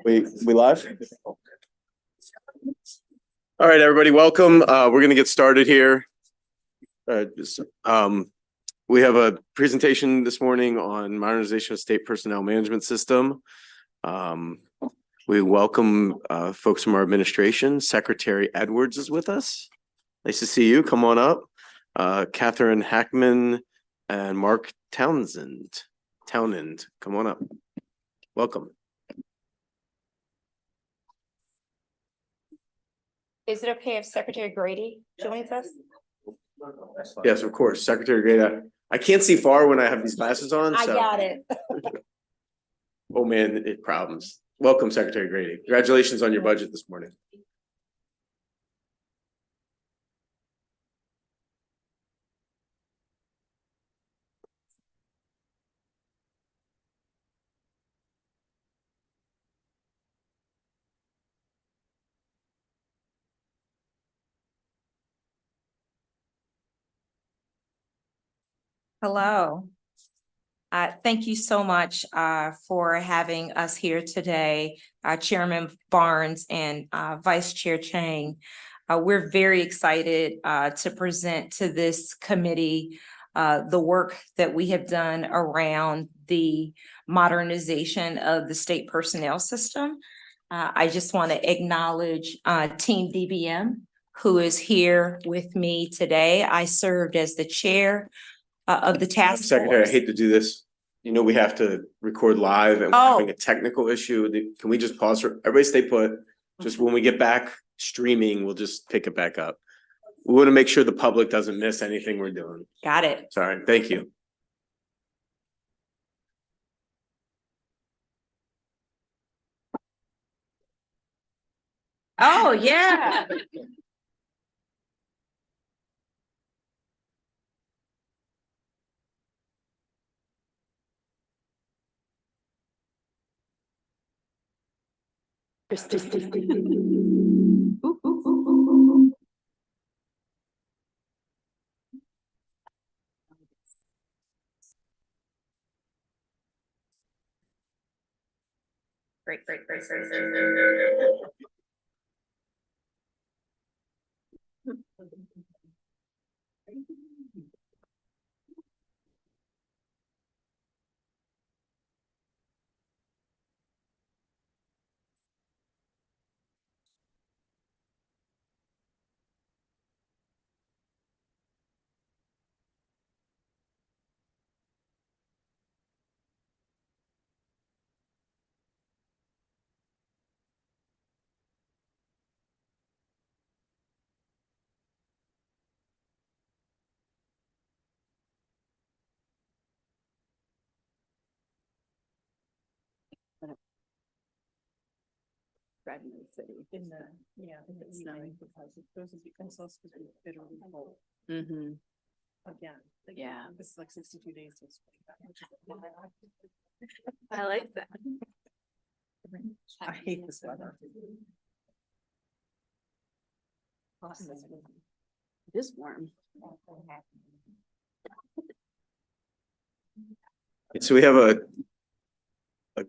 We live? All right, everybody, welcome. We're going to get started here. We have a presentation this morning on modernization of state personnel management system. We welcome folks from our administration. Secretary Edwards is with us. Nice to see you. Come on up. Catherine Hackman and Mark Townend, come on up. Welcome. Is it okay if Secretary Grady joins us? Yes, of course. Secretary Grady. I can't see far when I have these glasses on. I got it. Oh man, problems. Welcome, Secretary Grady. Congratulations on your budget this morning. Hello. Thank you so much for having us here today, Chairman Barnes and Vice Chair Chang. We're very excited to present to this committee the work that we have done around the modernization of the state personnel system. I just want to acknowledge Team DBM, who is here with me today. I served as the chair of the task force. Secretary, I hate to do this. You know, we have to record live and we're having a technical issue. Can we just pause for everybody stay put? Just when we get back streaming, we'll just pick it back up. We want to make sure the public doesn't miss anything we're doing. Got it. Sorry. Thank you. Oh, yeah. Great. In the it's snowing because those would be also bitterly cold. Again, this is like 62 days. I like that. I hate this weather. It is warm. So we have a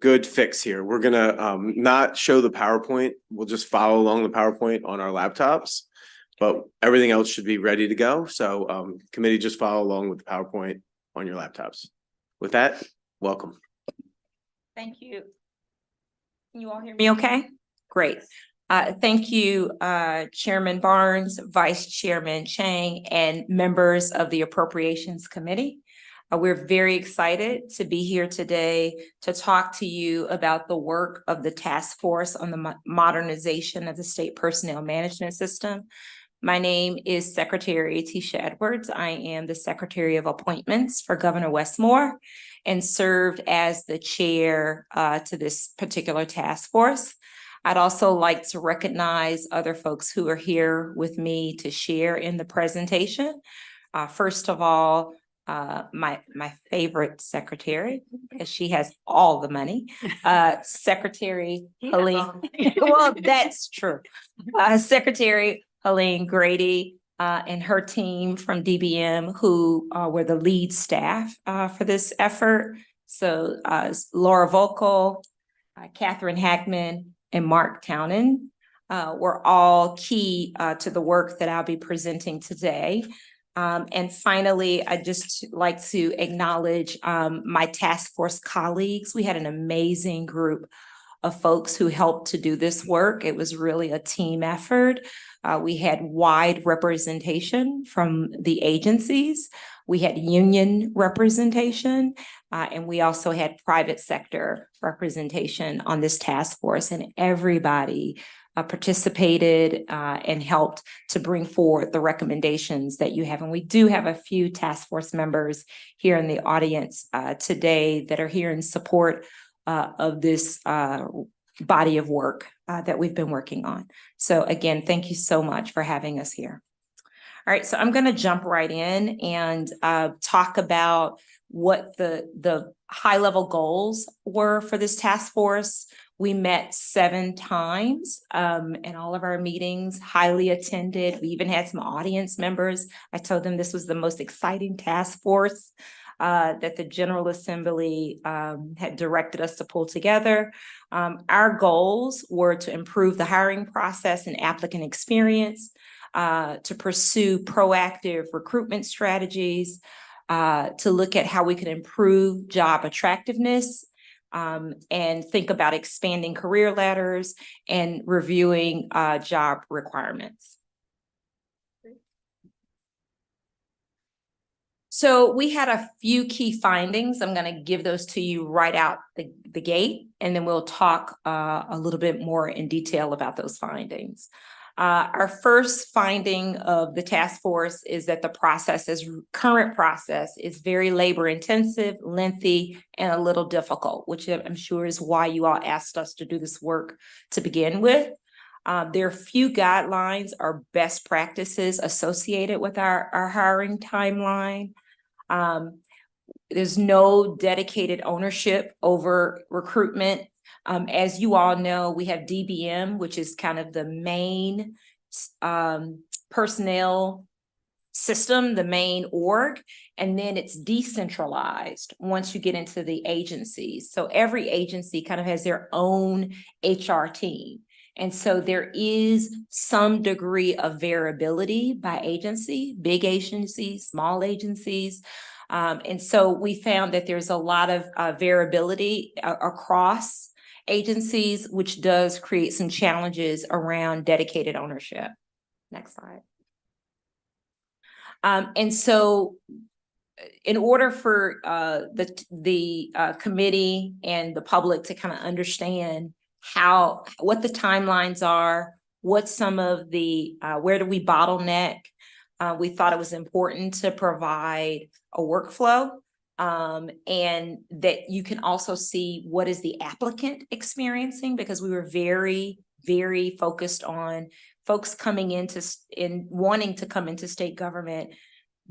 good fix here. We're gonna not show the PowerPoint. We'll just follow along the PowerPoint on our laptops, but everything else should be ready to go. So committee, just follow along with the PowerPoint on your laptops. With that, welcome. Thank you. Can you all hear me okay? Great. Thank you, Chairman Barnes, Vice Chairman Chang, and members of the Appropriations Committee. We're very excited to be here today to talk to you about the work of the task force on the modernization of the state personnel management system. My name is Secretary Tisha Edwards. I am the Secretary of Appointments for Governor Westmore and served as the chair to this particular task force. I'd also like to recognize other folks who are here with me to share in the presentation. First of all, my favorite secretary, because she has all the money, Secretary Helene. Well, that's true. Secretary Helene Grady and her team from DBM, who were the lead staff for this effort. So Laura Vocal, Catherine Hackman, and Mark Townend were all key to the work that I'll be presenting today. And finally, I'd just like to acknowledge my task force colleagues. We had an amazing group of folks who helped to do this work. It was really a team effort. We had wide representation from the agencies. We had union representation, and we also had private sector representation on this task force, and everybody participated and helped to bring forward the recommendations that you have. And we do have a few task force members here in the audience today that are here in support of this body of work that we've been working on. So again, thank you so much for having us here. All right, so I'm going to jump right in and talk about what the high-level goals were for this task force. We met 7 times in all of our meetings, highly attended. We even had some audience members. I told them this was the most exciting task force that the General Assembly had directed us to pull together. Our goals were to improve the hiring process and applicant experience, to pursue proactive recruitment strategies, to look at how we could improve job attractiveness, and think about expanding career ladders and reviewing job requirements. So we had a few key findings. I'm going to give those to you right out the gate, and then we'll talk a little bit more in detail about those findings. Our first finding of the task force is that the current process is very labor intensive, lengthy, and a little difficult, which I'm sure is why you all asked us to do this work to begin with. There are few guidelines or best practices associated with our hiring timeline. There's no dedicated ownership over recruitment. As you all know, we have DBM, which is kind of the main personnel system, the main org, and then it's decentralized once you get into the agencies. So every agency kind of has their own HR team. And so there is some degree of variability by agency, big agencies, small agencies. And so we found that there's a lot of variability across agencies, which does create some challenges around dedicated ownership. Next slide. And so in order for the committee and the public to kind of understand what the timelines are, what some of the, where do we bottleneck, we thought it was important to provide a workflow, and that you can also see what is the applicant experiencing, because we were very, very focused on folks coming wanting to come into state government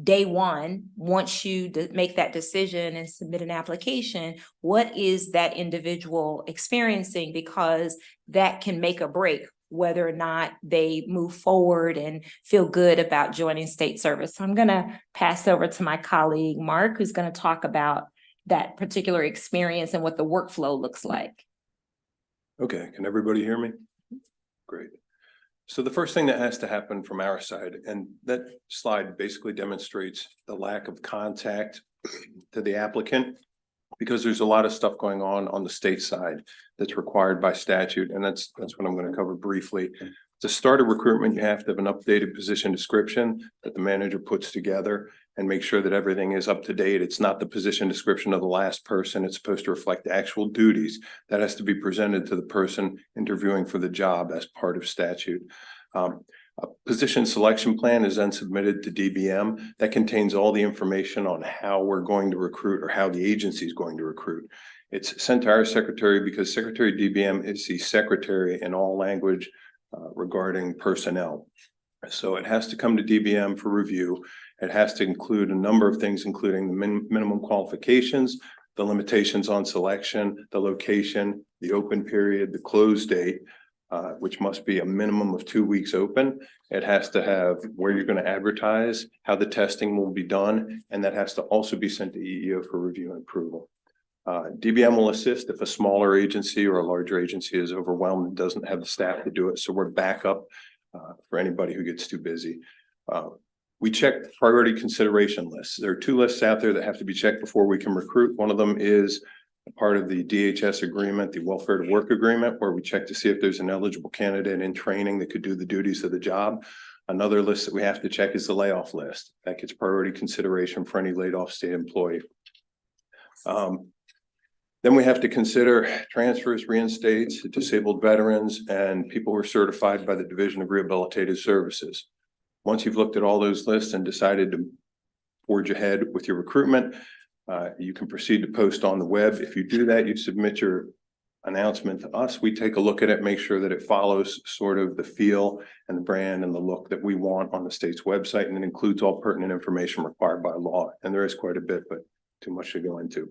day one. Once you make that decision and submit an application, what is that individual experiencing? Because that can make or break whether or not they move forward and feel good about joining state service. So I'm going to pass over to my colleague, Mark, who's going to talk about that particular experience and what the workflow looks like. Okay, can everybody hear me? Great. So the first thing that has to happen from our side, and that slide basically demonstrates the lack of contact to the applicant, because there's a lot of stuff going on the state side that's required by statute, and that's what I'm going to cover briefly. To start a recruitment, you have to have an updated position description that the manager puts together and make sure that everything is up to date. It's not the position description of the last person. It's supposed to reflect the actual duties that has to be presented to the person interviewing for the job as part of statute. A position selection plan is then submitted to DBM that contains all the information on how we're going to recruit, or how the agency is going to recruit. It's sent to our secretary because Secretary DBM is the secretary in all language regarding personnel. So it has to come to DBM for review. It has to include a number of things, including the minimum qualifications, the limitations on selection, the location, the open period, the close date, which must be a minimum of 2 weeks open. It has to have where you're going to advertise, how the testing will be done, and that has to also be sent to EEO for review and approval. DBM will assist if a smaller agency or a larger agency is overwhelmed and doesn't have the staff to do it. So we're backup for anybody who gets too busy. We check priority consideration lists. There are 2 lists out there that have to be checked before we can recruit. One of them is a part of the DHS agreement, the welfare to work agreement, where we check to see if there's an eligible candidate in training that could do the duties of the job. Another list that we have to check is the layoff list. That gets priority consideration for any laid off state employee. Then we have to consider transfers, reinstates, disabled veterans, and people who are certified by the Division of Rehabilitative Services. Once you've looked at all those lists and decided to forge ahead with your recruitment, you can proceed to post on the web. If you do that, you submit your announcement to us. We take a look at it, make sure that it follows sort of the feel and the brand and the look that we want on the state's website, and it includes all pertinent information required by law. And there is quite a bit, but too much to go into.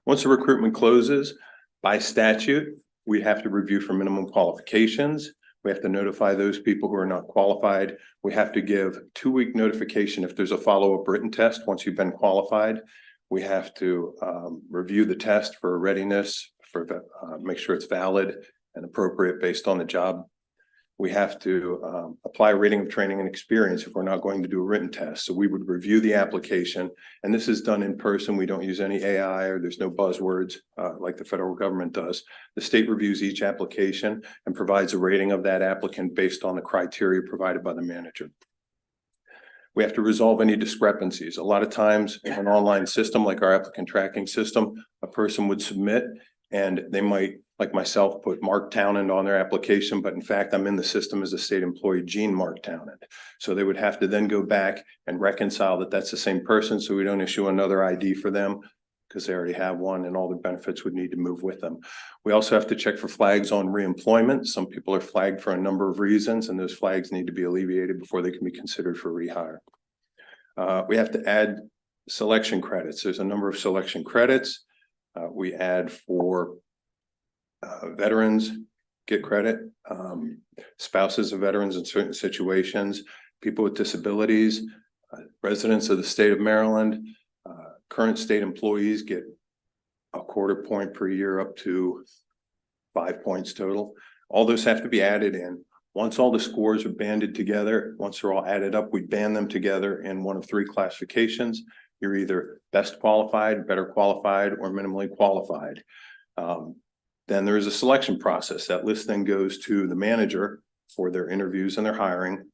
Once the recruitment closes, by statute, we have to review for minimum qualifications. We have to notify those people who are not qualified. We have to give 2-week notification if there's a follow-up written test once you've been qualified. We have to review the test for readiness, for make sure it's valid and appropriate based on the job. We have to apply a rating of training and experience if we're not going to do a written test. So we would review the application, and this is done in person. We don't use any AI, or there's no buzzwords like the federal government does. The state reviews each application and provides a rating of that applicant based on the criteria provided by the manager. We have to resolve any discrepancies. A lot of times in an online system like our applicant tracking system, a person would submit and they might, like myself, put Mark Townend on their application, but in fact, I'm in the system as a state employee, Gene Mark Townend. So they would have to then go back and reconcile that that's the same person, so we don't issue another ID for them because they already have one, and all the benefits would need to move with them. We also have to check for flags on reemployment. Some people are flagged for a number of reasons, and those flags need to be alleviated before they can be considered for rehire. We have to add selection credits. There's a number of selection credits. We add for veterans get credit, spouses of veterans in certain situations, people with disabilities, residents of the state of Maryland, current state employees get a 1/4 point per year up to 5 points total. All those have to be added in. Once all the scores are banded together, once they're all added up, we band them together in one of 3 classifications. You're either best qualified, better qualified, or minimally qualified. Then there is a selection process. That list then goes to the manager for their interviews and their hiring.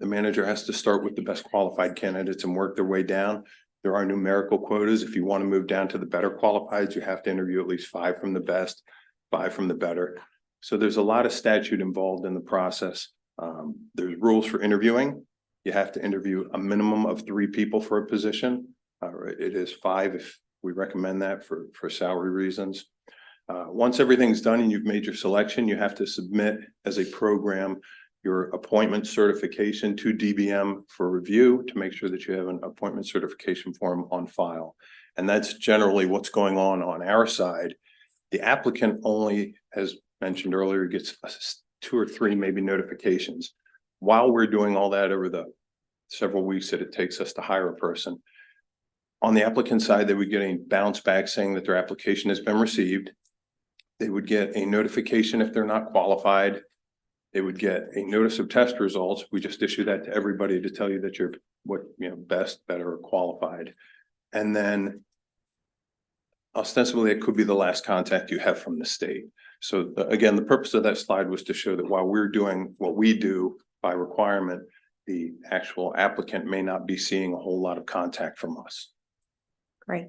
The manager has to start with the best qualified candidates and work their way down. There are numerical quotas. If you want to move down to the better qualified, you have to interview at least 5 from the best, 5 from the better. So there's a lot of statute involved in the process. There's rules for interviewing. You have to interview a minimum of 3 people for a position. It is 5 if we recommend that for salary reasons. Once everything's done and you've made your selection, you have to submit as a program your appointment certification to DBM for review to make sure that you have an appointment certification form on file. And that's generally what's going on our side. The applicant only, as mentioned earlier, gets 2 or 3 maybe notifications. While we're doing all that over the several weeks that it takes us to hire a person, on the applicant side, they would get a bounce back saying that their application has been received. They would get a notification if they're not qualified. They would get a notice of test results. We just issue that to everybody to tell you that you're best, better, or qualified. And then ostensibly it could be the last contact you have from the state. So again, the purpose of that slide was to show that while we're doing what we do by requirement, the actual applicant may not be seeing a whole lot of contact from us. Great.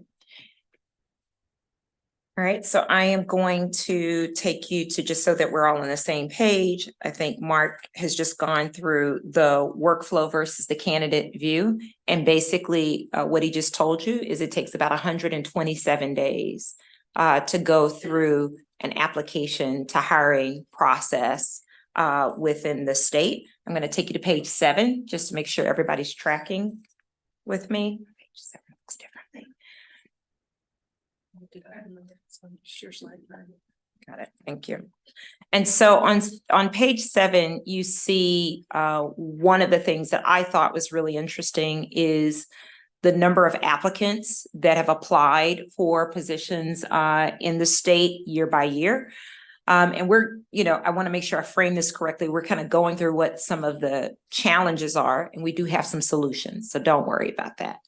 All right, so I am going to take you to, just so that we're all on the same page. I think Mark has just gone through the workflow versus the candidate view. And basically what he just told you is it takes about 127 days to go through an application to hiring process within the state. I'm going to take you to page 7 just to make sure everybody's tracking with me. Page 7 looks differently. Got it. Thank you. And so on page 7, you see one of the things that I thought was really interesting is the number of applicants that have applied for positions in the state year by year. And we're, I want to make sure I frame this correctly. We're kind of going through what some of the challenges are, and we do have some solutions, so don't worry about that.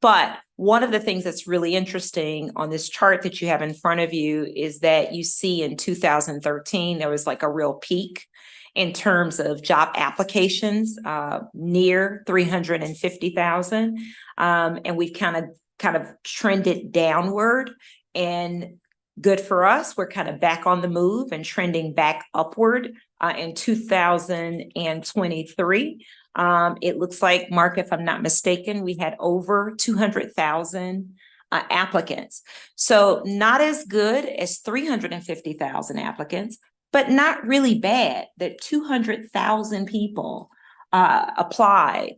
But one of the things that's really interesting on this chart that you have in front of you is that you see in 2013, there was like a real peak in terms of job applications, near 350,000. And we've kind of trended downward, and good for us. We're kind of back on the move and trending back upward in 2023. It looks like, Mark, if I'm not mistaken, we had over 200,000 applicants. So not as good as 350,000 applicants, but not really bad that 200,000 people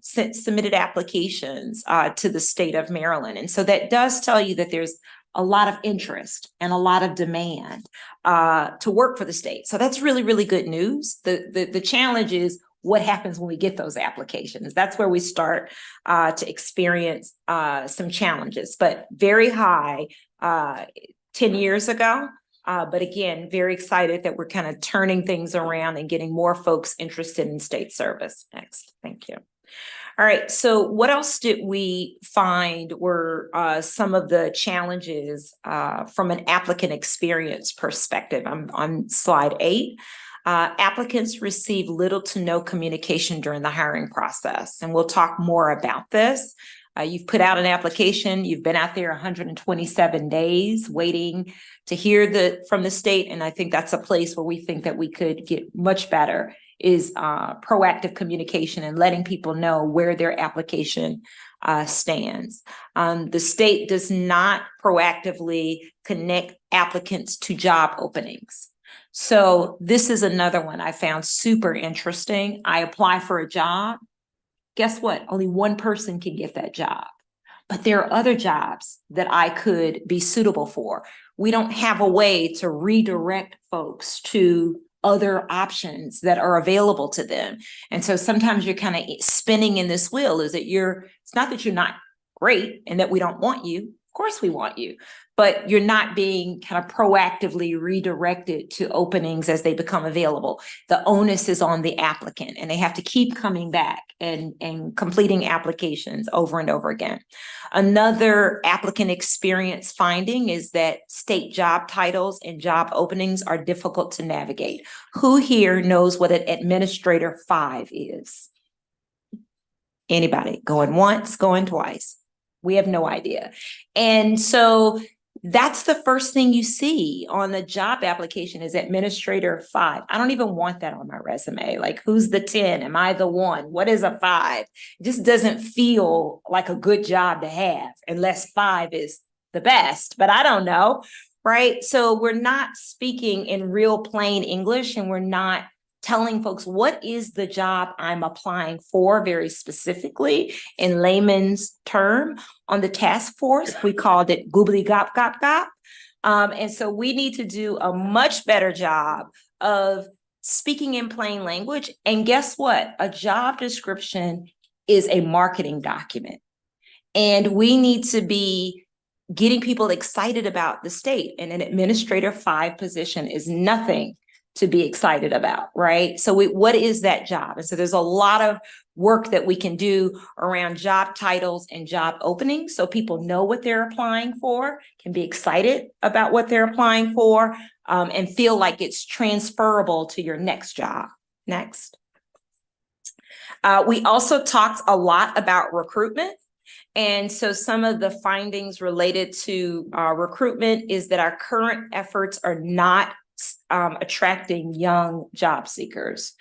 submitted applications to the state of Maryland. And so that does tell you that there's a lot of interest and a lot of demand to work for the state. So that's really, really good news. The challenge is what happens when we get those applications. That's where we start to experience some challenges, but very high 10 years ago. But again, very excited that we're kind of turning things around and getting more folks interested in state service. Next, thank you. All right, so what else did we find were some of the challenges from an applicant experience perspective? I'm on slide 8. Applicants receive little to no communication during the hiring process, and we'll talk more about this. You've put out an application, you've been out there 127 days waiting to hear from the state, and I think that's a place where we think that we could get much better is proactive communication and letting people know where their application stands. The state does not proactively connect applicants to job openings. So this is another one I found super interesting. I apply for a job. Guess what? Only one person can get that job. But there are other jobs that I could be suitable for. We don't have a way to redirect folks to other options that are available to them. And so sometimes you're kind of spinning in this wheel. It's not that you're not great and that we don't want you. Of course we want you, but you're not being kind of proactively redirected to openings as they become available. The onus is on the applicant, and they have to keep coming back and completing applications over and over again. Another applicant experience finding is that state job titles and job openings are difficult to navigate. Who here knows what an administrator 5 is? Anybody? Going once, going twice. We have no idea. And so that's the first thing you see on the job application is administrator 5. I don't even want that on my resume. Like, who's the 10? Am I the 1? What is a 5? It just doesn't feel like a good job to have unless 5 is the best, but I don't know, right? So we're not speaking in real plain English, and we're not telling folks what is the job I'm applying for very specifically in layman's term. On the task force, we called it goobly gop gop gop. And so we need to do a much better job of speaking in plain language. And guess what? A job description is a marketing document. And we need to be getting people excited about the state. And an administrator 5 position is nothing to be excited about, right? So what is that job? And so there's a lot of work that we can do around job titles and job openings so people know what they're applying for, can be excited about what they're applying for, and feel like it's transferable to your next job. Next. We also talked a lot about recruitment. And so some of the findings related to recruitment is that our current efforts are not attracting young job seekers.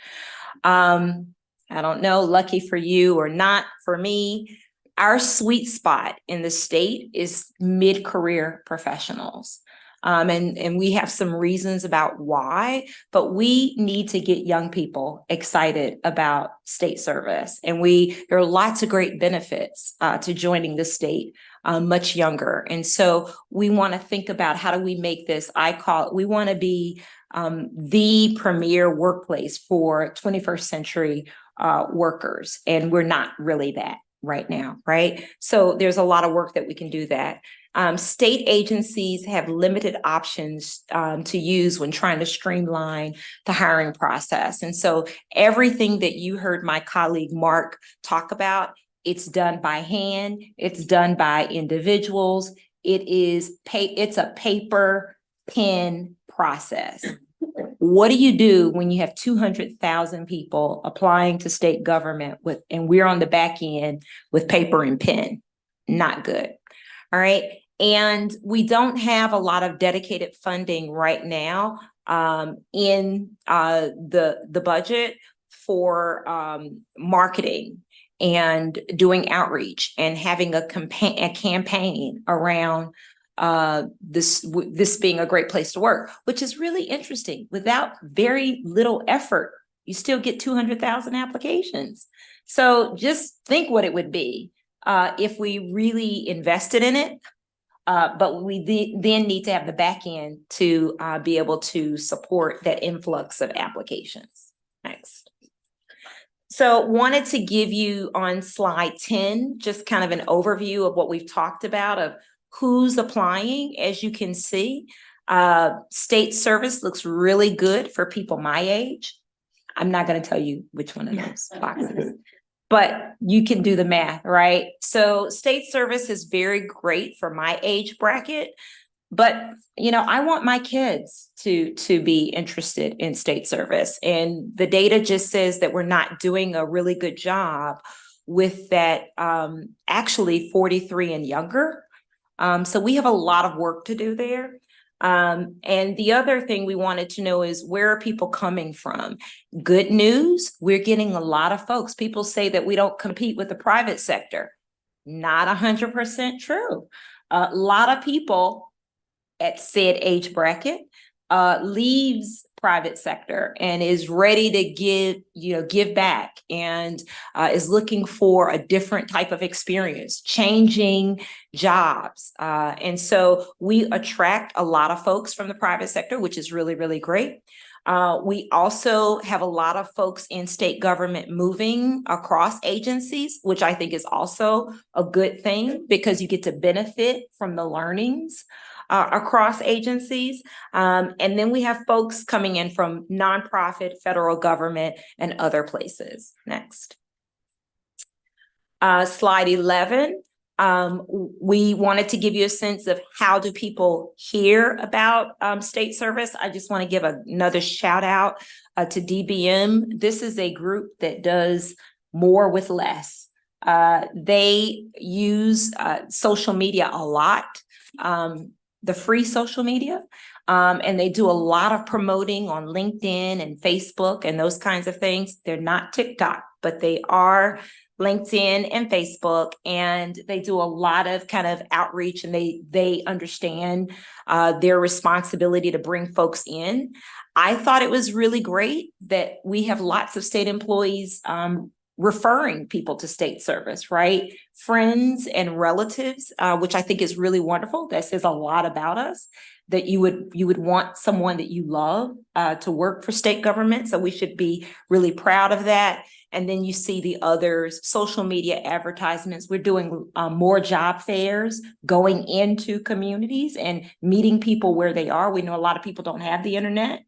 I don't know, lucky for you or not for me, our sweet spot in the state is mid-career professionals. And we have some reasons about why, but we need to get young people excited about state service. And there are lots of great benefits to joining the state much younger. And so we want to think about how do we make this, we want to be the premier workplace for 21st century workers. And we're not really that. right now, right? So there's a lot of work that we can do that. State agencies have limited options to use when trying to streamline the hiring process. And so everything that you heard my colleague Mark talk about, it's done by hand, it's done by individuals. It's a paper pen process. What do you do when you have 200,000 people applying to state government and we're on the back end with paper and pen? Not good. All right. And we don't have a lot of dedicated funding right now in the budget for marketing and doing outreach and having a campaign around this being a great place to work, which is really interesting. Without very little effort, you still get 200,000 applications. So just think what it would be if we really invested in it. But we then need to have the back end to be able to support that influx of applications. Next. So wanted to give you on slide 10, just kind of an overview of what we've talked about of who's applying. As you can see, state service looks really good for people my age. I'm not going to tell you which one of those boxes, but you can do the math, right? So state service is very great for my age bracket, but I want my kids to be interested in state service. And the data just says that we're not doing a really good job with that, actually 43 and younger. So we have a lot of work to do there. And the other thing we wanted to know is, where are people coming from? Good news, we're getting a lot of folks. People say that we don't compete with the private sector. Not 100% true. A lot of people at said age bracket leaves private sector and is ready to give back and is looking for a different type of experience, changing jobs. And so we attract a lot of folks from the private sector, which is really, really great. We also have a lot of folks in state government moving across agencies, which I think is also a good thing because you get to benefit from the learnings across agencies. And then we have folks coming in from nonprofit, federal government, and other places. Next. Slide 11. We wanted to give you a sense of how do people hear about state service. I just want to give another shout out to DBM. This is a group that does more with less. They use social media a lot. The free social media, and they do a lot of promoting on LinkedIn and Facebook and those kinds of things. They're not TikTok, but they are LinkedIn and Facebook, and they do a lot of kind of outreach, and they understand their responsibility to bring folks in. I thought it was really great that we have lots of state employees referring people to state service, right? Friends and relatives, which I think is really wonderful. That says a lot about us, that you would want someone that you love to work for state government. So we should be really proud of that. And then you see the others, social media advertisements. We're doing more job fairs, going into communities and meeting people where they are. We know a lot of people don't have the internet.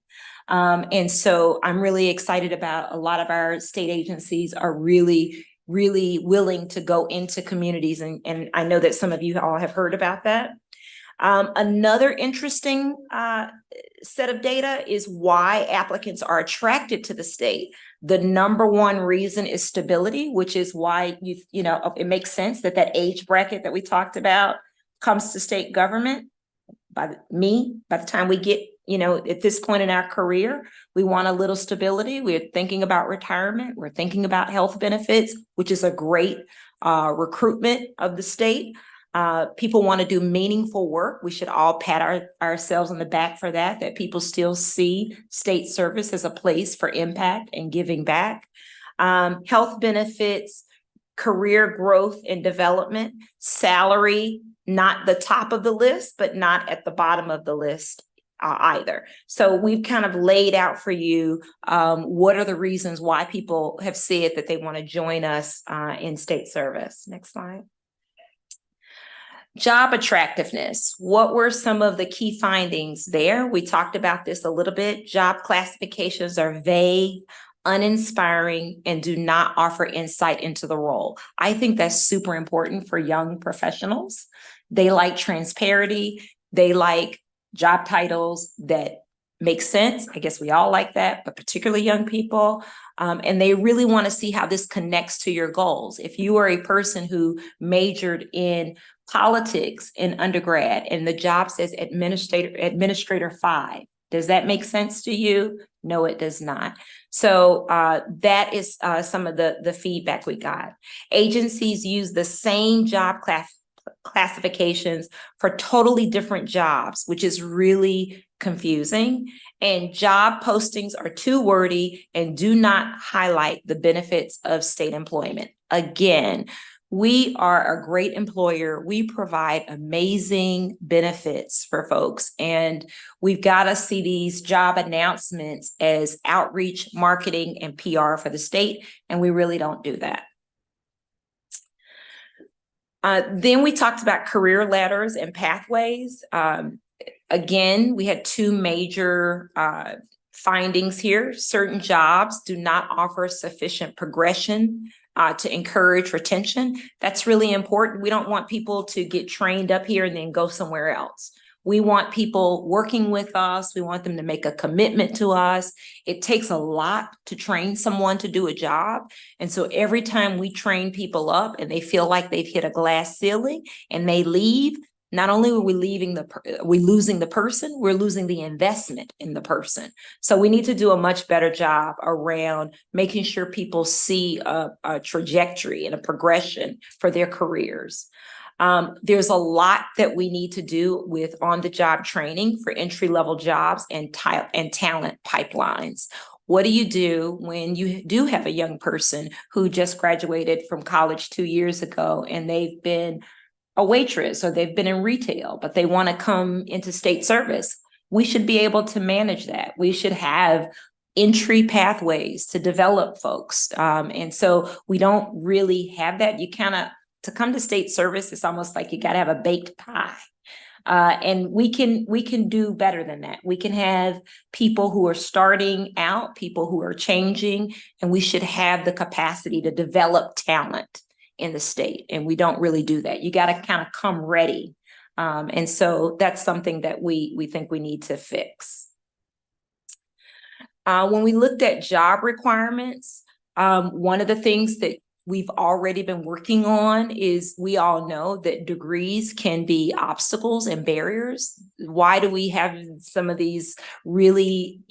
And so I'm really excited about a lot of our state agencies are really, really willing to go into communities. And I know that some of you all have heard about that. Another interesting set of data is why applicants are attracted to the state. The number one reason is stability, which is why it makes sense that age bracket that we talked about comes to state government. By the time we get at this point in our career, we want a little stability. We're thinking about retirement. We're thinking about health benefits, which is a great recruitment of the state. People want to do meaningful work. We should all pat ourselves on the back for that people still see state service as a place for impact and giving back. Health benefits, career growth and development, salary, not the top of the list, but not at the bottom of the list either. So we've kind of laid out for you what are the reasons why people have said that they want to join us in state service. Next slide. Job attractiveness. What were some of the key findings there? We talked about this a little bit. Job classifications are vague, uninspiring, and do not offer insight into the role. I think that's super important for young professionals. They like transparency. They like job titles that make sense. I guess we all like that, but particularly young people. And they really want to see how this connects to your goals. If you are a person who majored in politics in undergrad and the job says administrator 5, does that make sense to you? No, it does not. So that is some of the feedback we got. Agencies use the same job classifications for totally different jobs, which is really confusing. And job postings are too wordy and do not highlight the benefits of state employment. Again, we are a great employer. We provide amazing benefits for folks, and we've got to see these job announcements as outreach, marketing, and PR for the state, and we really don't do that. Then we talked about career ladders and pathways. Again, we had two major findings here. Certain jobs do not offer sufficient progression to encourage retention. That's really important. We don't want people to get trained up here and then go somewhere else. We want people working with us. We want them to make a commitment to us. It takes a lot to train someone to do a job. And so every time we train people up and they feel like they've hit a glass ceiling and they leave, not only are we losing the person, we're losing the investment in the person. So we need to do a much better job around making sure people see a trajectory and a progression for their careers. There's a lot that we need to do with on-the-job training for entry-level jobs and talent pipelines. What do you do when you do have a young person who just graduated from college 2 years ago and they've been a waitress or they've been in retail, but they want to come into state service? We should be able to manage that. We should have entry pathways to develop folks. And so we don't really have that. To come to state service, it's almost like you got to have a baked pie. And we can do better than that. We can have people who are starting out, people who are changing, and we should have the capacity to develop talent in the state. And we don't really do that. You got to kind of come ready. And so that's something that we think we need to fix. When we looked at job requirements, one of the things that we've already been working on is we all know that degrees can be obstacles and barriers. Why do we have some of these really,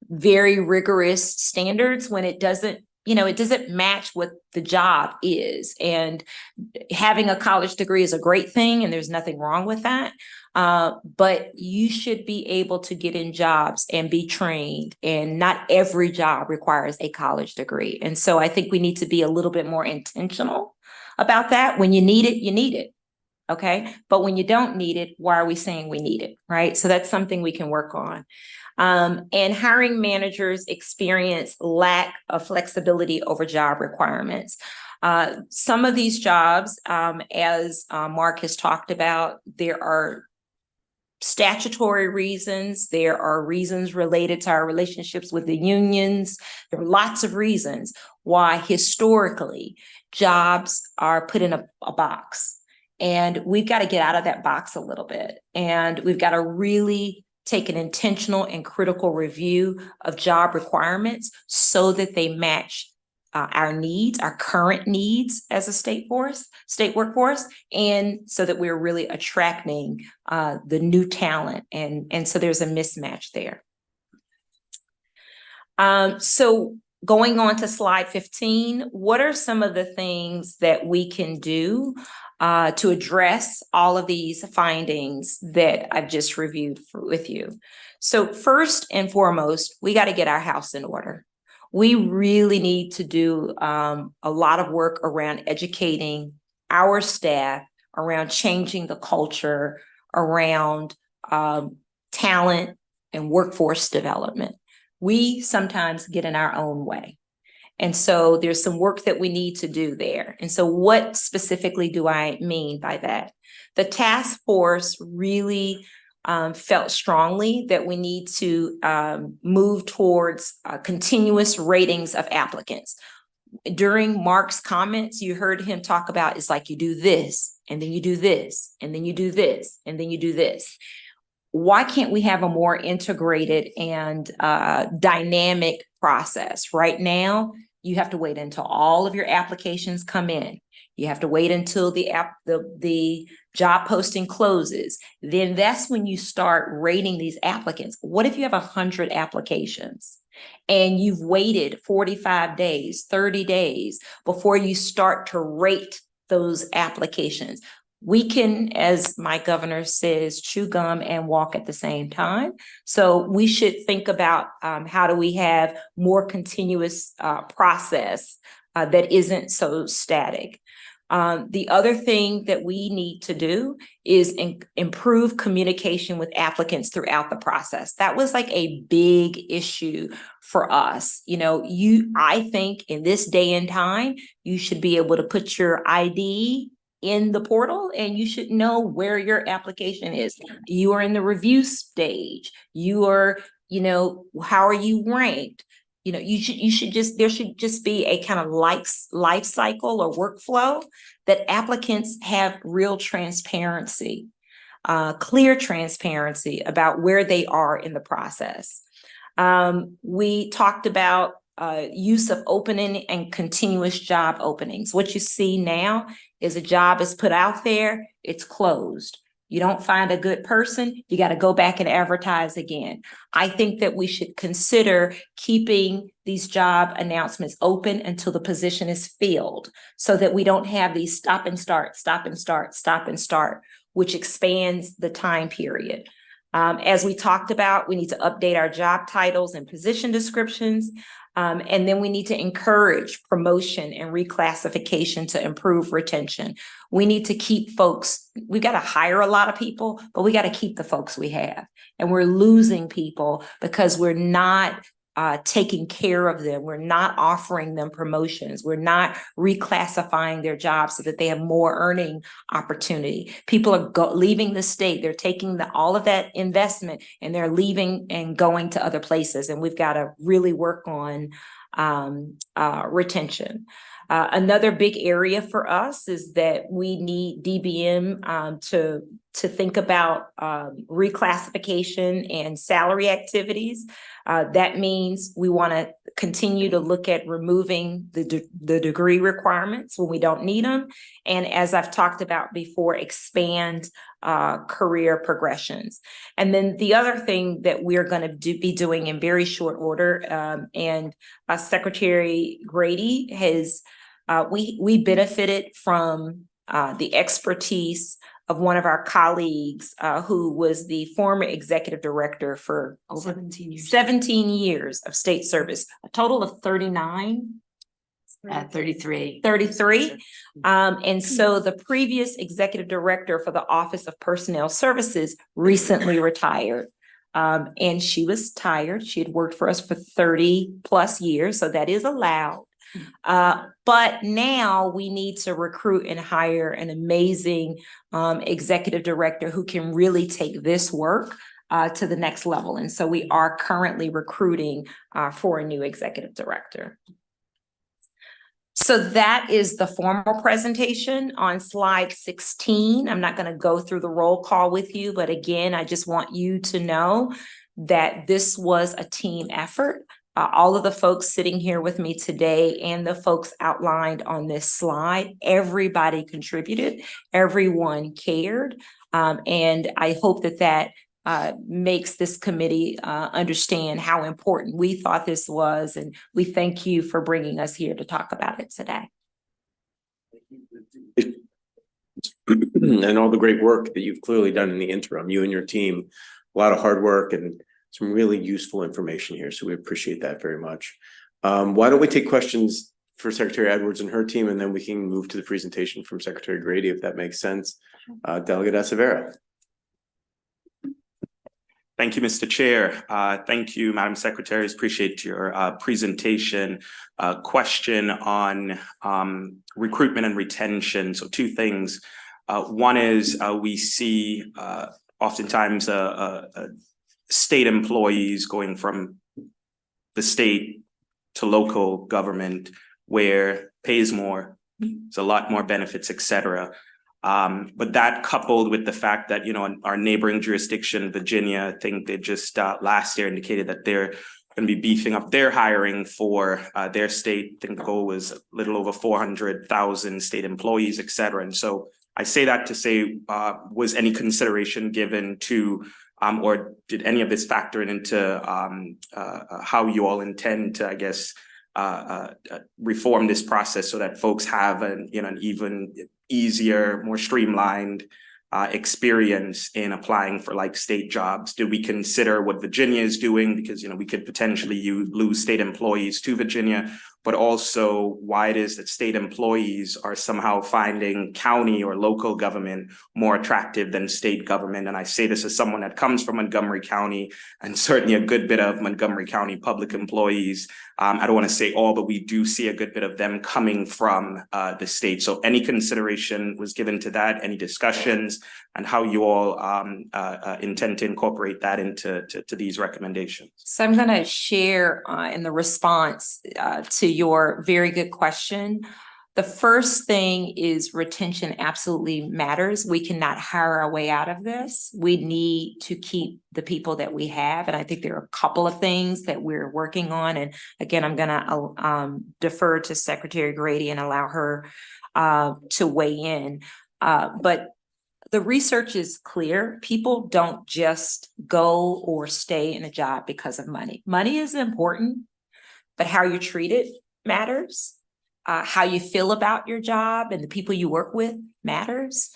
very rigorous standards when it doesn't match what the job is? And having a college degree is a great thing, and there's nothing wrong with that. But you should be able to get in jobs and be trained, and not every job requires a college degree. And so I think we need to be a little bit more intentional about that. When you need it, you need it. Okay. But when you don't need it, why are we saying we need it? Right. So that's something we can work on. And hiring managers experience lack of flexibility over job requirements. Some of these jobs, as Mark has talked about, there are statutory reasons. There are reasons related to our relationships with the unions. There are lots of reasons why historically jobs are put in a box. And we've got to get out of that box a little bit. And we've got to really take an intentional and critical review of job requirements so that they match our needs, our current needs as a state workforce, and so that we're really attracting the new talent. And so there's a mismatch there. So going on to slide 15, what are some of the things that we can do to address all of these findings that I've just reviewed with you? So first and foremost, we got to get our house in order. We really need to do a lot of work around educating our staff, around changing the culture, around talent, and workforce development. We sometimes get in our own way. And so there's some work that we need to do there. And so what specifically do I mean by that? The task force really felt strongly that we need to move towards continuous ratings of applicants. During Mark's comments, you heard him talk about, it's like you do this, and then you do this, and then you do this, and then you do this. Why can't we have a more integrated and dynamic process? Right now, you have to wait until all of your applications come in. You have to wait until the job posting closes. Then that's when you start rating these applicants. What if you have 100 applications and you've waited 45 days, 30 days before you start to rate those applications? We can, as my governor says, chew gum and walk at the same time. So we should think about how do we have more continuous process that isn't so static. The other thing that we need to do is improve communication with applicants throughout the process. That was like a big issue for us. You know, I think in this day and time, you should be able to put your ID in the portal and you should know where your application is. You are in the review stage. You are, you know, how are you ranked? You know, there should just be a kind of life cycle or workflow that applicants have real transparency, clear transparency about where they are in the process. We talked about use of opening and continuous job openings. What you see now is a job is put out there, it's closed. You don't find a good person, you got to go back and advertise again. I think that we should consider keeping these job announcements open until the position is filled so that we don't have these stop and start, which expands the time period. As we talked about, we need to update our job titles and position descriptions. And then we need to encourage promotion and reclassification to improve retention. We need to keep folks, we got to hire a lot of people, but we got to keep the folks we have. And we're losing people because we're not taking care of them. We're not offering them promotions. We're not reclassifying their jobs so that they have more earning opportunity. People are leaving the state. They're taking all of that investment and they're leaving and going to other places. And we've got to really work on retention. Another big area for us is that we need DBM to think about reclassification and salary activities. That means we want to continue to look at removing the degree requirements when we don't need them. And as I've talked about before, expand career progressions. And then the other thing that we're going to be doing in very short order, and Secretary Grady has, we benefited from the expertise of one of our colleagues who was the former executive director for over 17 years of state service, a total of 33. And so the previous executive director for the Office of Personnel Services recently retired. And she was tired. She had worked for us for 30 plus years, so that is allowed. But now we need to recruit and hire an amazing executive director who can really take this work to the next level. And so we are currently recruiting for a new executive director. So that is the formal presentation on slide 16. I'm not going to go through the roll call with you, but again, I just want you to know that this was a team effort. All of the folks sitting here with me today and the folks outlined on this slide, everybody contributed, everyone cared. And I hope that makes this committee understand how important we thought this was. And we thank you for bringing us here to talk about it today. And all the great work that you've clearly done in the interim, you and your team, a lot of hard work and some really useful information here. So we appreciate that very much. Why don't we take questions for Secretary Edwards and her team, and then we can move to the presentation from Secretary Grady, if that makes sense. Delegate Acevedo. Thank you, Mr. Chair. Thank you, Madam Secretary. Appreciate your presentation. Question on recruitment and retention. So two things. One is we see oftentimes state employees going from the state to local government where pays more, there's a lot more benefits, et cetera. But that coupled with the fact that, you know, our neighboring jurisdiction, Virginia, I think they just last year indicated that they're going to be beefing up their hiring for their state. I think the goal was a little over 400,000 state employees, et cetera. And so I say that to say, was any consideration given to, or did any of this factor into how you all intend to, I guess, reform this process so that folks have an even easier, more streamlined experience in applying for like state jobs? Do we consider what Virginia is doing? Because, you know, we could potentially lose state employees to Virginia, but also why it is that state employees are somehow finding county or local government more attractive than state government. And I say this as someone that comes from Montgomery County, and certainly a good bit of Montgomery County public employees. I don't want to say all, but we do see a good bit of them coming from the state. So any consideration was given to that, any discussions, and how you all intend to incorporate that into these recommendations? So I'm going to share in the response to your very good question. The first thing is retention absolutely matters. We cannot hire our way out of this. We need to keep the people that we have. And I think there are a couple of things that we're working on. And again, I'm going to defer to Secretary Grady and allow her to weigh in. But the research is clear. People don't just go or stay in a job because of money. Money is important, but how you're treated matters. How you feel about your job and the people you work with matters.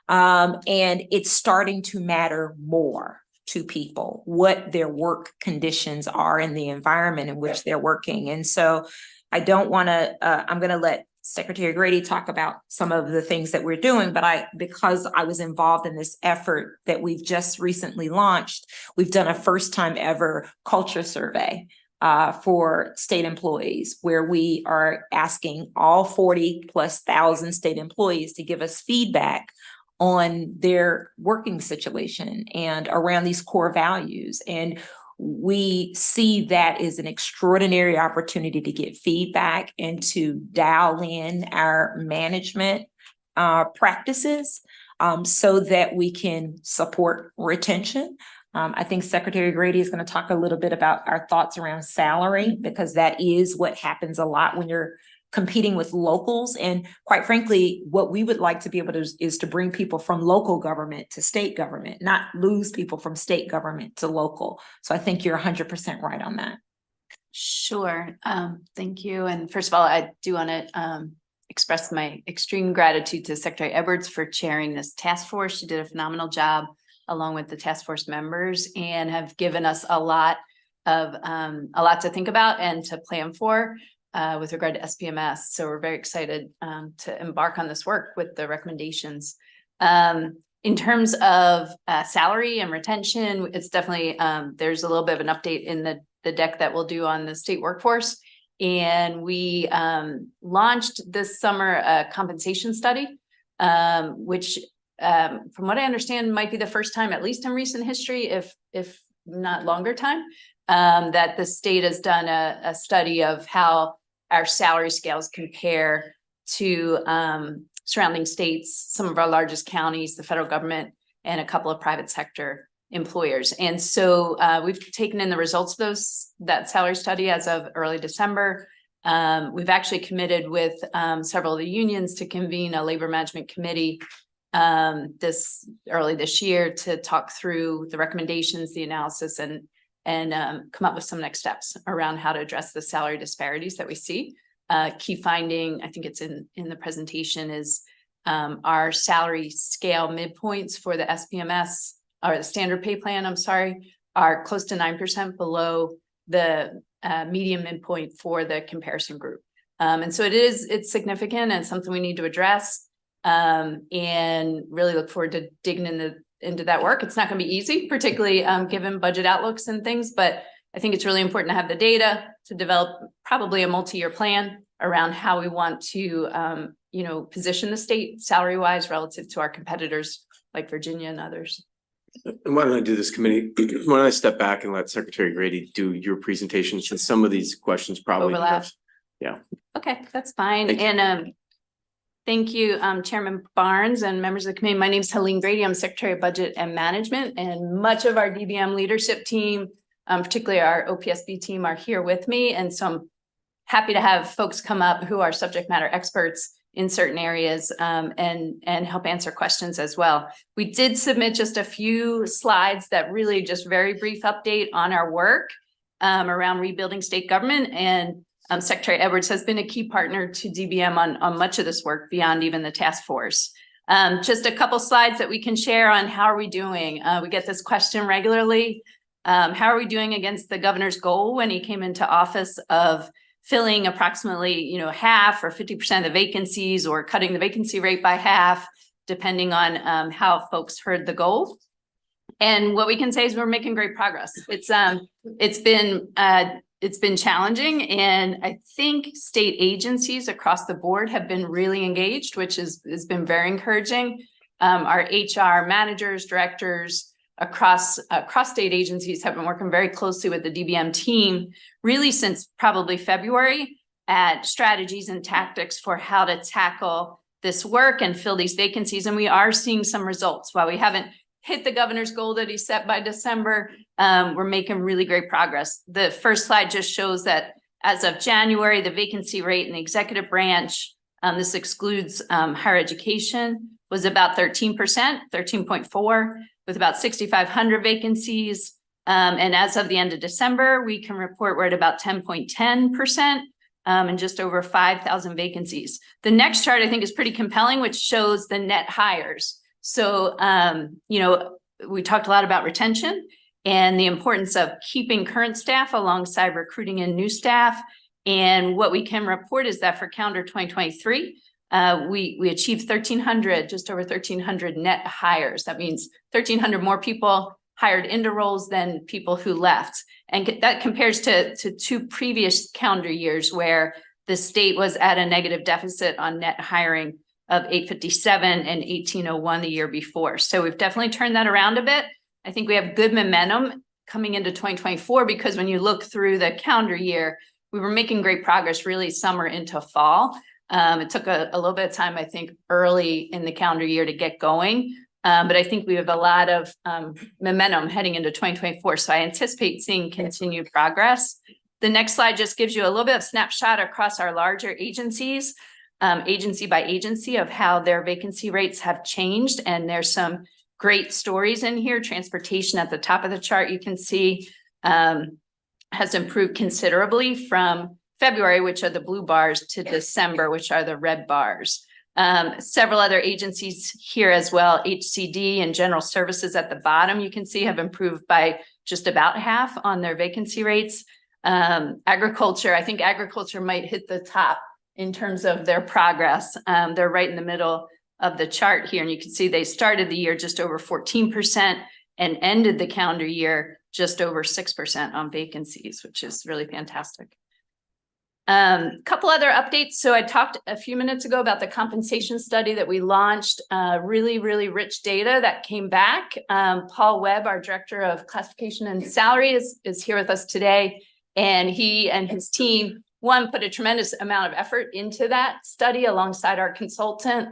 And it's starting to matter more to people, what their work conditions are in the environment in which they're working. And so I don't want to, I'm going to let Secretary Grady talk about some of the things that we're doing, but because I was involved in this effort that we've just recently launched, we've done a first time ever culture survey for state employees, where we are asking all 40,000+ state employees to give us feedback on their working situation and around these core values. And we see that as an extraordinary opportunity to get feedback and to dial in our management practices so that we can support retention. I think Secretary Grady is going to talk a little bit about our thoughts around salary, because that is what happens a lot when you're competing with locals. And quite frankly, what we would like to be able to is to bring people from local government to state government, not lose people from state government to local. So I think you're 100% right on that. Sure. Thank you. And first of all, I do want to express my extreme gratitude to Secretary Edwards for chairing this task force. She did a phenomenal job along with the task force members, and have given us a lot to think about and to plan for with regard to SPMS. So we're very excited to embark on this work with the recommendations. In terms of salary and retention, it's definitely, there's a little bit of an update in the deck that we'll do on the state workforce. And we launched this summer a compensation study, which from what I understand might be the first time, at least in recent history, if not longer time, that the state has done a study of how our salary scales compare to surrounding states, some of our largest counties, the federal government, and a couple of private sector employers. And so we've taken in the results of that salary study as of early December. We've actually committed with several of the unions to convene a labor management committee early this year to talk through the recommendations, the analysis, and come up with some next steps around how to address the salary disparities that we see. Key finding, I think it's in the presentation, is our salary scale midpoints for the SPMS, or the standard pay plan, I'm sorry, are close to 9% below the median midpoint for the comparison group. And so it's significant and something we need to address. And really look forward to digging into into that work. It's not going to be easy, particularly given budget outlooks and things, but I think it's really important to have the data to develop probably a multi-year plan around how we want to, position the state salary wise relative to our competitors like Virginia and others. And why don't I do this committee? Why don't I step back and let Secretary Grady do your presentation, since some of these questions probably Overlap. have. Okay, that's fine. Thank you. And thank you, Chairman Barnes and members of the committee. My name is Helene Grady. I'm Secretary of Budget and Management, and much of our DBM leadership team, particularly our OPSB team, are here with me. And so I'm happy to have folks come up who are subject matter experts in certain areas and help answer questions as well. We did submit just a few slides that really just very brief update on our work around rebuilding state government, and Secretary Edwards has been a key partner to DBM on much of this work beyond even the task force. Just a couple slides that we can share on how are we doing. We get this question regularly. How are we doing against the governor's goal when he came into office of filling approximately, half or 50% of the vacancies, or cutting the vacancy rate by half, depending on how folks heard the goal. And what we can say is we're making great progress. It's been challenging, and I think state agencies across the board have been really engaged, which has been very encouraging. Our HR managers, directors across state agencies have been working very closely with the DBM team really since probably February at strategies and tactics for how to tackle this work and fill these vacancies. And we are seeing some results. While we haven't hit the governor's goal that he set by December, we're making really great progress. The first slide just shows that as of January, the vacancy rate in the executive branch, this excludes higher education, was about 13%, 13.4, with about 6,500 vacancies. And as of the end of December, we can report we're at about 10.10% and just over 5,000 vacancies. The next chart I think is pretty compelling, which shows the net hires. So, we talked a lot about retention and the importance of keeping current staff alongside recruiting in new staff. And what we can report is that for calendar 2023, we achieved 1,300, just over 1,300 net hires. That means 1,300 more people hired into roles than people who left. And that compares to two previous calendar years where the state was at a negative deficit on net hiring of 857 and 1,801 the year before. So we've definitely turned that around a bit. I think we have good momentum coming into 2024, because when you look through the calendar year, we were making great progress really summer into fall. It took a little bit of time, I think, early in the calendar year to get going. But I think we have a lot of momentum heading into 2024. So I anticipate seeing continued progress. The next slide just gives you a little bit of snapshot across our larger agencies, agency by agency, of how their vacancy rates have changed. And there's some great stories in here. Transportation at the top of the chart, you can see, has improved considerably from February, which are the blue bars, to December, which are the red bars. Several other agencies here as well, HCD and General Services at the bottom, you can see, have improved by just about half on their vacancy rates. Agriculture, I think agriculture might hit the top in terms of their progress. They're right in the middle of the chart here, and you can see they started the year just over 14% and ended the calendar year just over 6% on vacancies, which is really fantastic. Couple other updates. So I talked a few minutes ago about the compensation study that we launched, really rich data that came back. Paul Webb, our Director of Classification and Salary, is here with us today. And he and his team, put a tremendous amount of effort into that study alongside our consultant,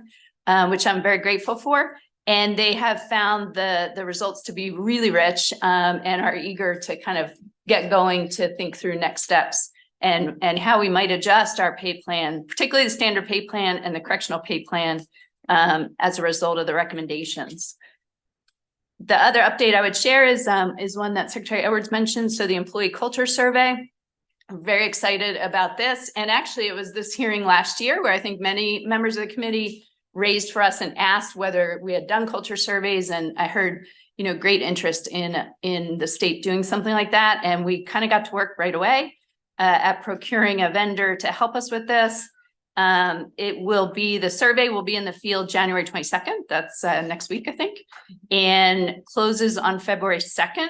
which I'm very grateful for. And they have found the results to be really rich, and are eager to kind of get going to think through next steps and how we might adjust our pay plan, particularly the standard pay plan and the correctional pay plan, as a result of the recommendations. The other update I would share is one that Secretary Edwards mentioned. So the employee culture survey, I'm very excited about this. And actually it was this hearing last year where I think many members of the committee raised for us and asked whether we had done culture surveys. And I heard, great interest in the state doing something like that. And we kind of got to work right away at procuring a vendor to help us with this. The survey will be in the field January 22nd. That's next week, I think, and closes on February 2nd.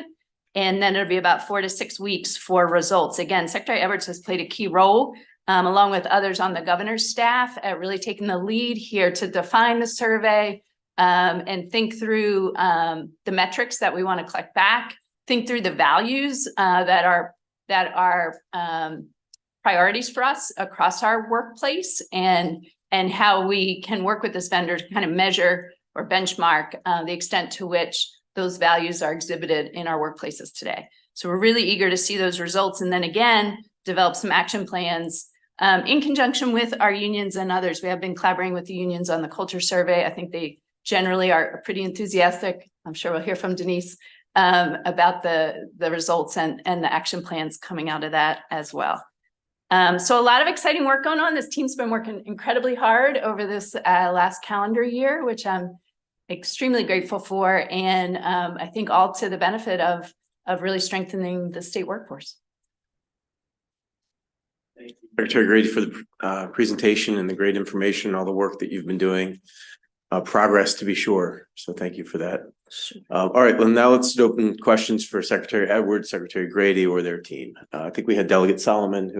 And then it'll be about 4 to 6 weeks for results. Again, Secretary Edwards has played a key role, along with others on the governor's staff, at really taking the lead here to define the survey, and think through the metrics that we want to collect back, think through the values that are priorities for us across our workplace, and how we can work with this vendor to kind of measure or benchmark the extent to which those values are exhibited in our workplaces today. So we're really eager to see those results, and then again, develop some action plans in conjunction with our unions and others. We have been collaborating with the unions on the culture survey. I think they generally are pretty enthusiastic. I'm sure we'll hear from Denise about the results and the action plans coming out of that as well. So a lot of exciting work going on. This team's been working incredibly hard over this last calendar year, which I'm extremely grateful for, and I think all to the benefit of really strengthening the state workforce. Thank you, Secretary Grady, for the presentation and the great information, all the work that you've been doing. Progress, to be sure. So thank you for that. Sure. All right, well, now let's open questions for Secretary Edwards, Secretary Grady, or their team. I think we had Delegate Solomon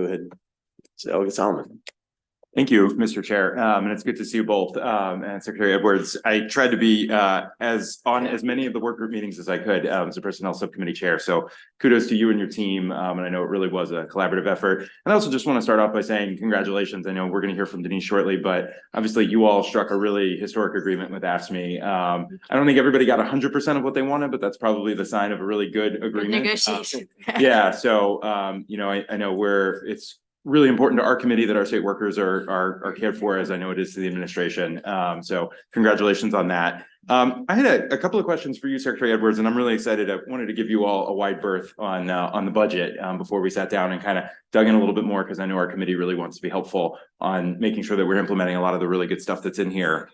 Delegate Solomon. Thank you, Mr. Chair, and it's good to see you both, and Secretary Edwards. I tried to be as many of the work group meetings as I could as a personnel subcommittee chair. So kudos to you and your team, and I know it really was a collaborative effort. And I also just want to start off by saying congratulations. I know we're going to hear from Denise shortly, but obviously you all struck a really historic agreement with AFSCME. I don't think everybody got 100% of what they wanted, but that's probably the sign of a really good agreement. Negotiation. Yeah, so I know it's really important to our committee that our state workers are cared for, as I know it is to the administration. So congratulations on that. I had a couple of questions for you, Secretary Edwards, and I'm really excited. I wanted to give you all a wide berth on the budget before we sat down and kind of dug in a little bit more, because I know our committee really wants to be helpful on making sure that we're implementing a lot of the really good stuff that's in here.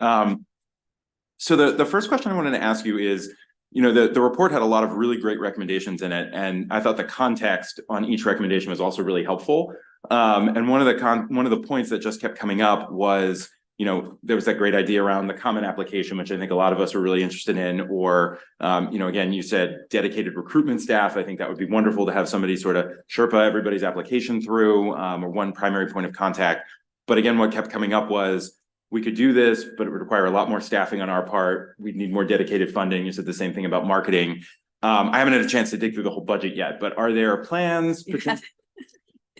So the first question I wanted to ask you is, the report had a lot of really great recommendations in it, and I thought the context on each recommendation was also really helpful. And one of the points that just kept coming up was, there was that great idea around the common application, which I think a lot of us were really interested in, or, again, you said dedicated recruitment staff. I think that would be wonderful to have somebody sort of Sherpa everybody's application through, or one primary point of contact. But again, what kept coming up was, we could do this, but it would require a lot more staffing on our part. We'd need more dedicated funding. You said the same thing about marketing. I haven't had a chance to dig through the whole budget yet, but are there plans?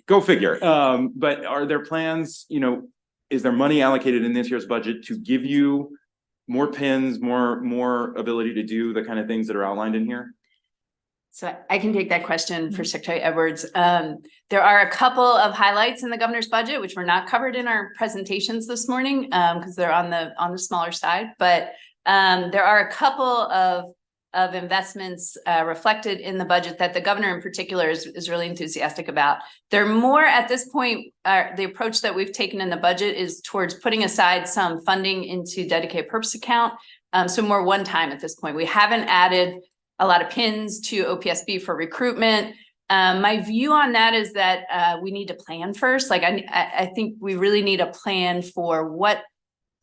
Go figure. But are there plans, is there money allocated in this year's budget to give you more pins, more ability to do the kind of things that are outlined in here? So I can take that question for Secretary Edwards. There are a couple of highlights in the governor's budget, which were not covered in our presentations this morning, because they're on the smaller side. But there are a couple of investments reflected in the budget that the governor in particular is really enthusiastic about. They're more at this point, the approach that we've taken in the budget is towards putting aside some funding into dedicated purpose account. So more one time at this point. We haven't added a lot of pins to OPSB for recruitment. My view on that is that we need to plan first. Like I think we really need a plan for what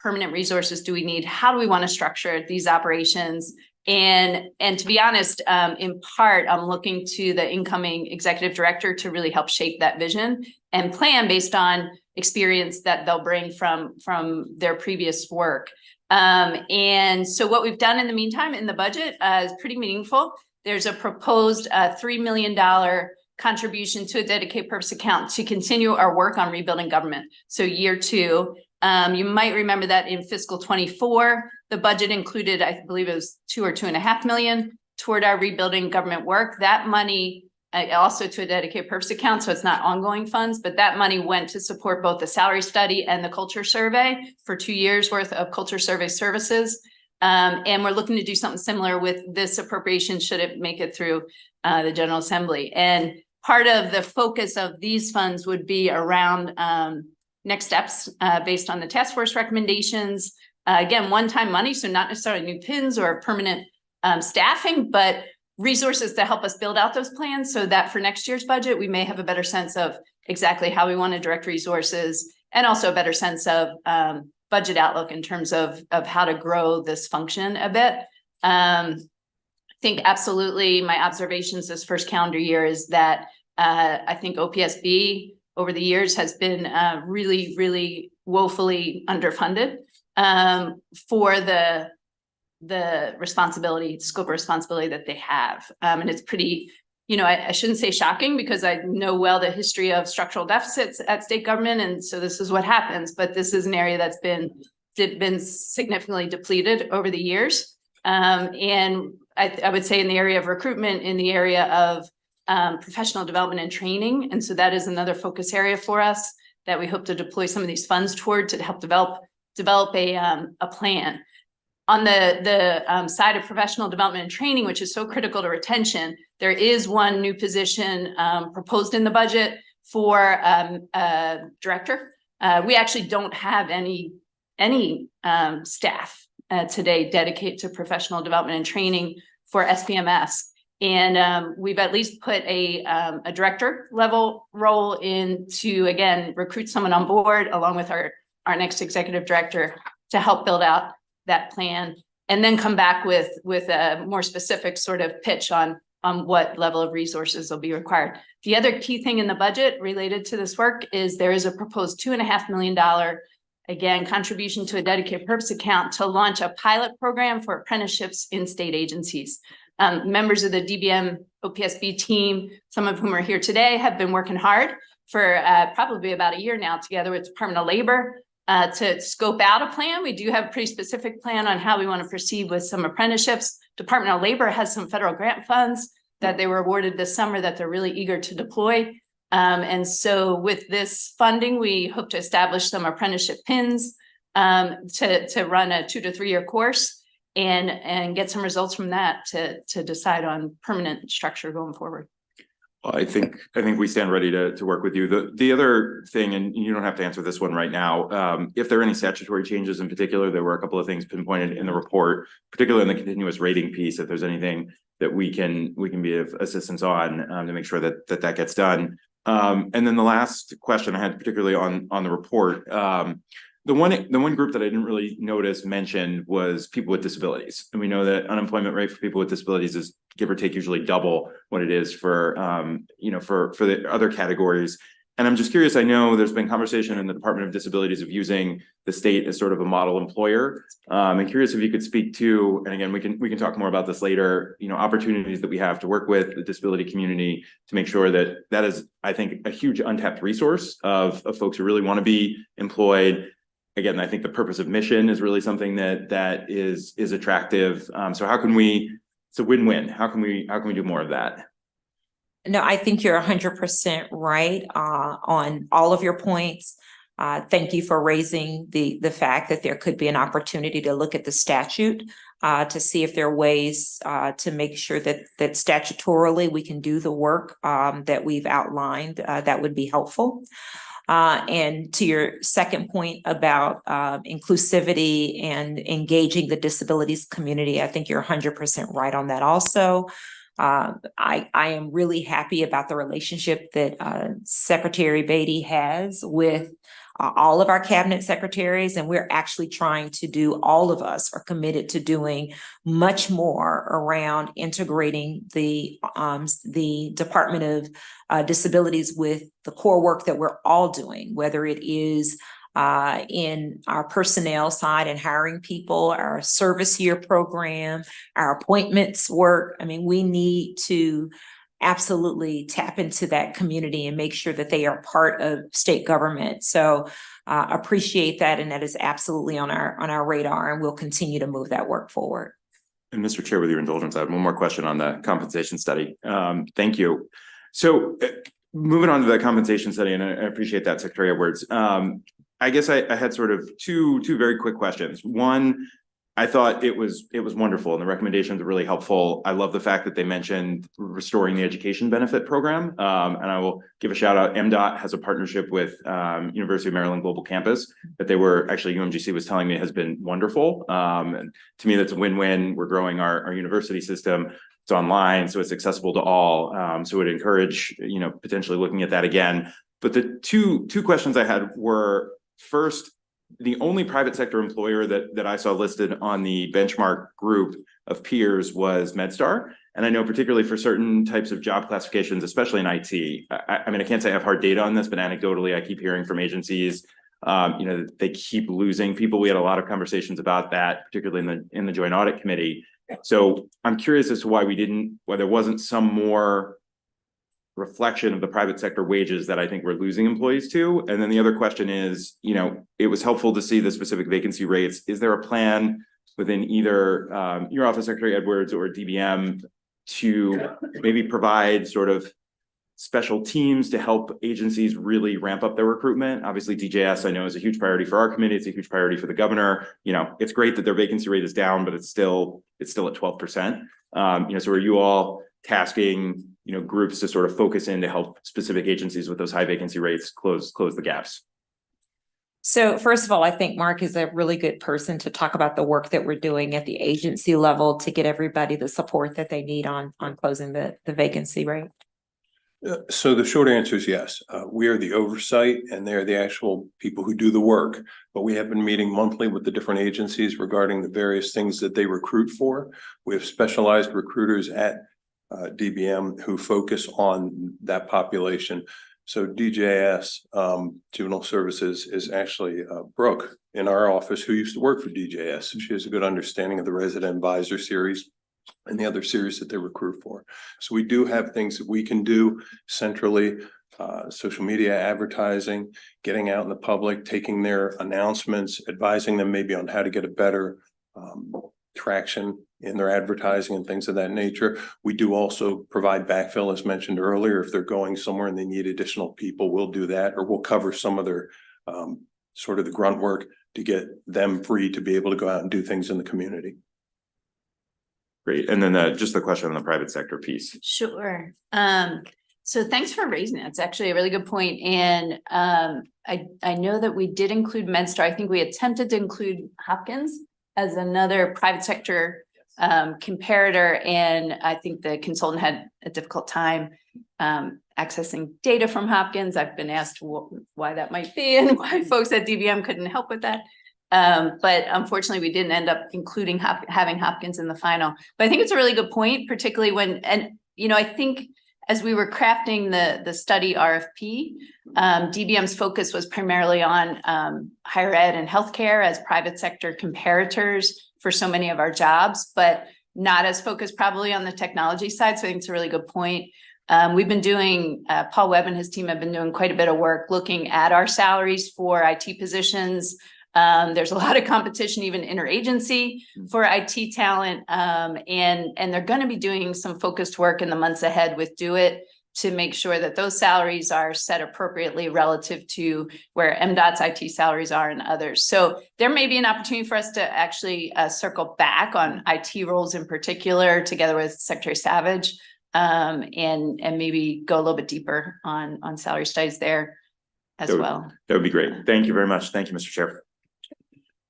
permanent resources do we need? How do we want to structure these operations? And to be honest, in part, I'm looking to the incoming executive director to really help shape that vision and plan based on experience that they'll bring from their previous work. And so what we've done in the meantime in the budget is pretty meaningful. There's a proposed $3 million contribution to a dedicated purpose account to continue our work on rebuilding government. So year 2, you might remember that in fiscal 24, the budget included, I believe it was 2 or 2.5 million toward our rebuilding government work. That money also to a dedicated purpose account, so it's not ongoing funds, but that money went to support both the salary study and the culture survey for 2 years worth of culture survey services. And we're looking to do something similar with this appropriation should it make it through the General Assembly. And part of the focus of these funds would be around next steps based on the task force recommendations. Again, one-time money, so not necessarily new pins or permanent staffing, but resources to help us build out those plans so that for next year's budget, we may have a better sense of exactly how we want to direct resources and also a better sense of budget outlook in terms of how to grow this function a bit. I think absolutely my observations this first calendar year is that I think OPSB over the years has been really, really woefully underfunded for the scope of responsibility that they have. And it's pretty, I shouldn't say shocking because I know well the history of structural deficits at state government. And so this is what happens, but this is an area that's been significantly depleted over the years. And I would say in the area of recruitment, in the area of professional development and training. And so that is another focus area for us that we hope to deploy some of these funds toward to help develop a plan. On the side of professional development and training, which is so critical to retention, there is one new position proposed in the budget for a director. We actually don't have any staff today dedicated to professional development and training for SPMS. And we've at least put a director level role in to, again, recruit someone on board along with our next executive director to help build out that plan, and then come back with a more specific sort of pitch on what level of resources will be required. The other key thing in the budget related to this work is there is a proposed $2.5 million, again, contribution to a dedicated purpose account to launch a pilot program for apprenticeships in state agencies. Members of the DBM OPSB team, some of whom are here today, have been working hard for probably about a year now together with Department of Labor to scope out a plan. We do have a pretty specific plan on how we want to proceed with some apprenticeships. Department of Labor has some federal grant funds that they were awarded this summer that they're really eager to deploy. And so with this funding, we hope to establish some apprenticeship pins to run a 2 to 3 year course and get some results from that to decide on permanent structure going forward. Well, I think we stand ready to work with you. The other thing, and you don't have to answer this one right now, if there are any statutory changes in particular, there were a couple of things pinpointed in the report, particularly in the continuous rating piece, if there's anything that we can be of assistance on to make sure that gets done. And then the last question I had particularly on the report, the one group that I didn't really notice mentioned was people with disabilities. And we know that unemployment rate for people with disabilities is give or take usually double what it is for for the other categories. And I'm just curious, I know there's been conversation in the Department of Disabilities of using the state as sort of a model employer. I'm curious if you could speak to, and again, we can talk more about this later, opportunities that we have to work with the disability community to make sure that is, I think, a huge untapped resource of folks who really want to be employed. Again, I think the purpose of mission is really something that is attractive. So how can it's a win-win. How can we do more of that? No, I think you're 100% right on all of your points. Thank you for raising the fact that there could be an opportunity to look at the statute to see if there are ways to make sure that statutorily we can do the work that we've outlined that would be helpful. And to your second point about inclusivity and engaging the disabilities community, I think you're 100% right on that also. I am really happy about the relationship that Secretary Beatty has with all of our cabinet secretaries, and we're actually trying to do, all of us are committed to doing much more around integrating the Department of Disabilities with the core work that we're all doing, whether it is in our personnel side and hiring people, our service year program, our appointments work. I mean, we need to absolutely tap into that community and make sure that they are part of state government. So appreciate that. And that is absolutely on our radar, and we'll continue to move that work forward. And Mr. Chair, with your indulgence, I have one more question on the compensation study. Thank you. So moving on to the compensation study, and I appreciate that, Secretary Edwards. I guess I had sort of two very quick questions. One, I thought it was wonderful and the recommendations are really helpful. I love the fact that they mentioned restoring the education benefit program. And I will give a shout out. MDOT has a partnership with University of Maryland Global Campus that UMGC was telling me has been wonderful. And to me, that's a win-win. We're growing our university system. It's online, so it's accessible to all. So I would encourage, potentially looking at that again. But the two questions I had were, First, the only private sector employer that I saw listed on the benchmark group of peers was MedStar. And I know particularly for certain types of job classifications, especially in IT, I mean, I can't say I have hard data on this, but anecdotally, I keep hearing from agencies, they keep losing people. We had a lot of conversations about that, particularly in the Joint Audit Committee. So I'm curious as to why there wasn't some more reflection of the private sector wages that I think we're losing employees to. And then the other question is, it was helpful to see the specific vacancy rates. Is there a plan within either your office, Secretary Edwards, or DBM to maybe provide sort of special teams to help agencies really ramp up their recruitment? Obviously, DJS, I know, is a huge priority for our committee. It's a huge priority for the governor. It's great that their vacancy rate is down, but it's still at 12%. So are you all tasking groups to sort of focus in to help specific agencies with those high vacancy rates close the gaps? So first of all, I think Mark is a really good person to talk about the work that we're doing at the agency level to get everybody the support that they need on closing the vacancy rate. So the short answer is yes. We are the oversight and they're the actual people who do the work. But we have been meeting monthly with the different agencies regarding the various things that they recruit for. We have specialized recruiters at DBM who focus on that population. So DJS, Juvenile Services, is actually Brooke in our office who used to work for DJS. She has a good understanding of the Resident Advisor series and the other series that they recruit for. So we do have things that we can do centrally, social media advertising, getting out in the public, taking their announcements, advising them maybe on how to get a better traction in their advertising and things of that nature. We do also provide backfill, as mentioned earlier. If they're going somewhere and they need additional people, we'll do that, or we'll cover some of their sort of the grunt work to get them free to be able to go out and do things in the community. Great. And then just the question on the private sector piece. Sure. So thanks for raising that. It's actually a really good point. And I know that we did include MedStar. I think we attempted to include Hopkins as another private sector comparator. And I think the consultant had a difficult time accessing data from Hopkins. I've been asked why that might be and why folks at DBM couldn't help with that. But unfortunately, we didn't end up including having Hopkins in the final. But I think it's a really good point, particularly when, I think as we were crafting the study RFP, DBM's focus was primarily on higher ed and healthcare as private sector comparators for so many of our jobs, but not as focused probably on the technology side. So I think it's a really good point. We've been doing, Paul Webb and his team have been doing quite a bit of work looking at our salaries for IT positions. There's a lot of competition, even interagency for IT talent. And they're going to be doing some focused work in the months ahead with Do It to make sure that those salaries are set appropriately relative to where MDOT's IT salaries are and others. So there may be an opportunity for us to actually circle back on IT roles in particular, together with Secretary Savage, and maybe go a little bit deeper on salary studies there as well. That would be great. Thank you very much. Thank you, Mr. Chair.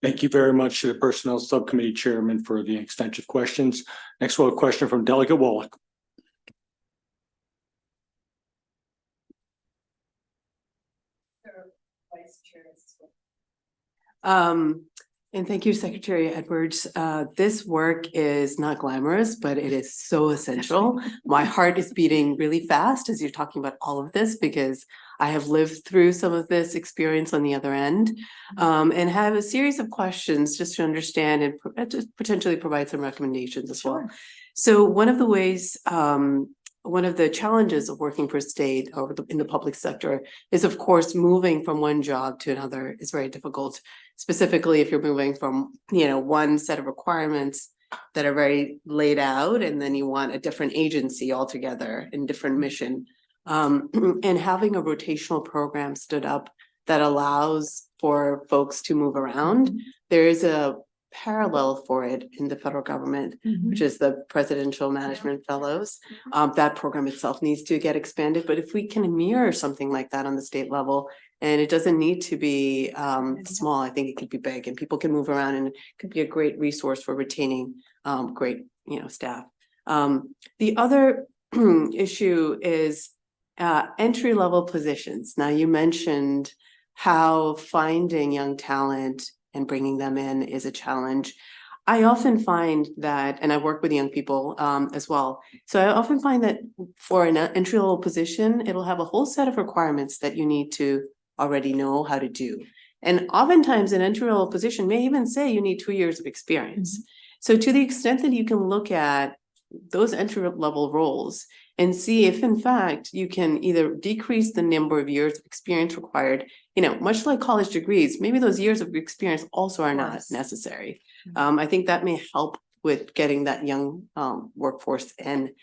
Thank you very much to the Personnel Subcommittee Chairman for the extensive questions. Next, we'll have a question from Delegate Wallach. And thank you, Secretary Edwards. This work is not glamorous, but it is so essential. My heart is beating really fast as you're talking about all of this, because I have lived through some of this experience on the other end, and have a series of questions just to understand and to potentially provide some recommendations as well. So one of the ways, one of the challenges of working for state or in the public sector is, of course, moving from one job to another is very difficult, specifically if you're moving from, one set of requirements that are very laid out, and then you want a different agency altogether and different mission. And having a rotational program stood up that allows for folks to move around. There is a parallel for it in the federal government, which is the Presidential Management Fellows. That program itself needs to get expanded, but if we can mirror something like that on the state level, and it doesn't need to be small, I think it could be big, and people can move around, and it could be a great resource for retaining great, staff. The other issue is entry-level positions. Now, you mentioned how finding young talent and bringing them in is a challenge. I often find that, and I work with young people as well. So I often find that for an entry-level position, it'll have a whole set of requirements that you need to already know how to do. And oftentimes an entry-level position may even say you need 2 years of experience. So to the extent that you can look at those entry-level roles and see if in fact you can either decrease the number of years of experience required, much like college degrees, maybe those years of experience also are not necessary. I think that may help with getting that young workforce in,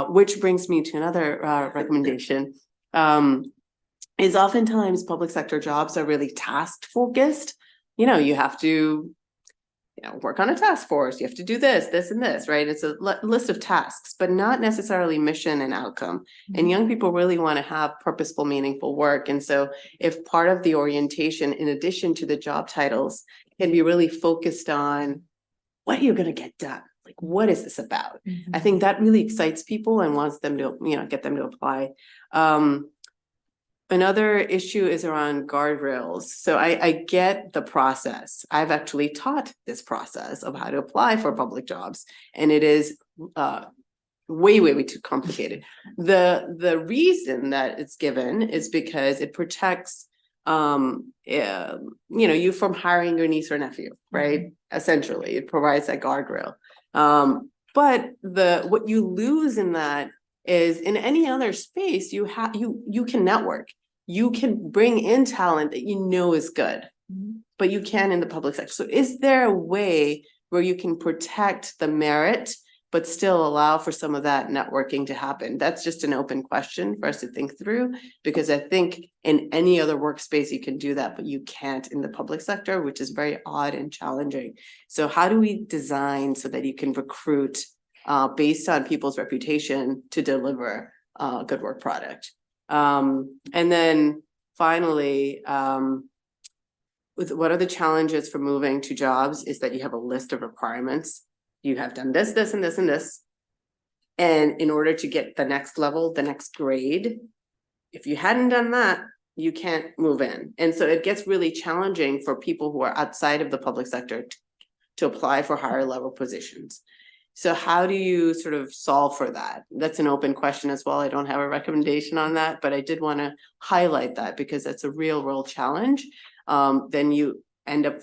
which brings me to another recommendation. Is oftentimes public sector jobs are really task focused. You have to work on a task force, you have to do this and this, right? It's a list of tasks, but not necessarily mission and outcome. And young people really want to have purposeful, meaningful work. And so if part of the orientation, in addition to the job titles, can be really focused on what are you going to get done? Like, what is this about? I think that really excites people and wants them to, get them to apply. Another issue is around guardrails. So I get the process. I've actually taught this process of how to apply for public jobs, and it is way too complicated. The reason that it's given is because it protects you from hiring your niece or nephew, right? Essentially, it provides that guardrail. But what you lose in that is in any other space, you can network. You can bring in talent that is good, but you can in the public sector. So is there a way where you can protect the merit, but still allow for some of that networking to happen? That's just an open question for us to think through, because I think in any other workspace you can do that, but you can't in the public sector, which is very odd and challenging. So how do we design so that you can recruit based on people's reputation to deliver a good work product? And then finally, what are the challenges for moving to jobs is that you have a list of requirements. You have done this, this, and this, and this. And in order to get the next level, the next grade, if you hadn't done that, you can't move in. And so it gets really challenging for people who are outside of the public sector to apply for higher level positions. So how do you sort of solve for that? That's an open question as well. I don't have a recommendation on that, but I did want to highlight that because that's a real challenge. Then you end up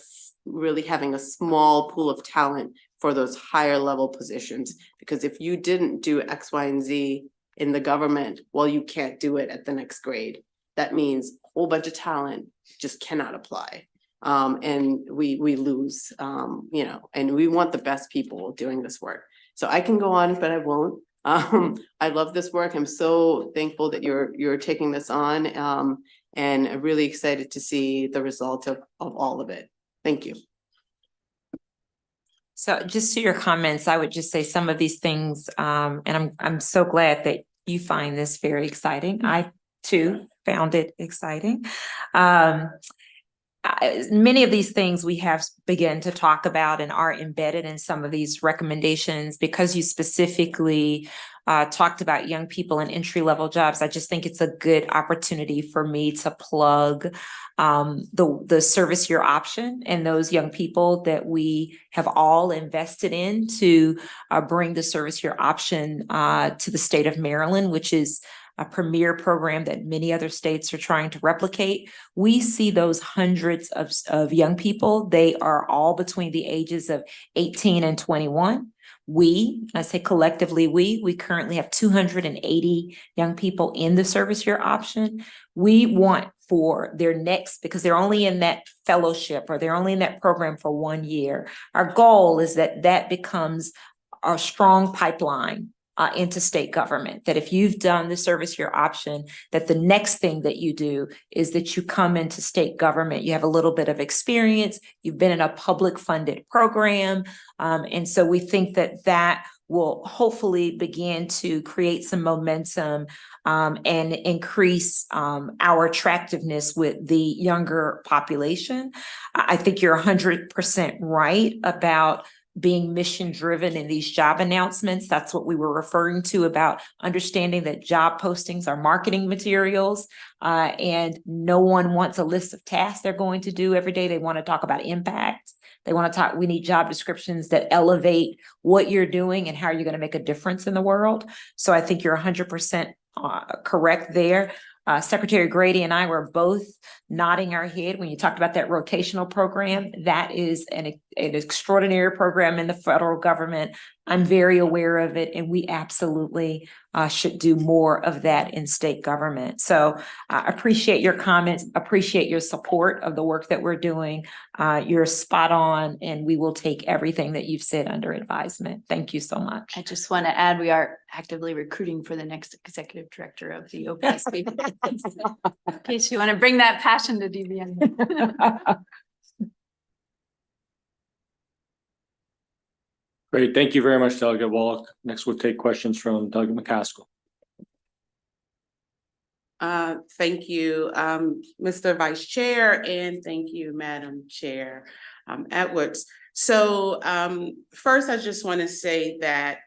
really having a small pool of talent for those higher level positions. Because if you didn't do X, Y, and Z in the government, well, you can't do it at the next grade. That means a whole bunch of talent just cannot apply. And we lose, and we want the best people doing this work. So I can go on, but I won't. I love this work. I'm so thankful that you're taking this on, and I'm really excited to see the result of all of it. Thank you. So just to your comments, I would just say some of these things, and I'm so glad that you find this very exciting. I too found it exciting. Many of these things we have begun to talk about and are embedded in some of these recommendations. Because you specifically talked about young people in entry-level jobs, I just think it's a good opportunity for me to plug the service year option and those young people that we have all invested in to bring the service year option to the state of Maryland, which is a premier program that many other states are trying to replicate. We see those hundreds of young people. They are all between the ages of 18 and 21. I say collectively, we currently have 280 young people in the service year option. We want for their next, because they're only in that fellowship or they're only in that program for 1 year. Our goal is that becomes a strong pipeline into state government, that if you've done the service year option, that the next thing that you do is that you come into state government, you have a little bit of experience, you've been in a public funded program. And so we think that will hopefully begin to create some momentum and increase our attractiveness with the younger population. I think you're 100% right about being mission driven in these job announcements. That's what we were referring to about understanding that job postings are marketing materials. And no one wants a list of tasks they're going to do every day. They want to talk about impact. They want to talk, we need job descriptions that elevate what you're doing and how you're going to make a difference in the world. So I think you're 100% correct there. Secretary Grady and I were both nodding our head when you talked about that rotational program. That is an extraordinary program in the federal government. I'm very aware of it, and we absolutely should do more of that in state government. So I appreciate your comments, appreciate your support of the work that we're doing. You're spot on, and we will take everything that you've said under advisement. Thank you so much. I just want to add, we are actively recruiting for the next executive director of the OPSB. In case you want to bring that passion to DBN. Great. Thank you very much, Delegate Wallach. Next, we'll take questions from Delegate McCaskill. Thank you, Mr. Vice Chair, and thank you, Madam Chair Edwards. So first, I just want to say that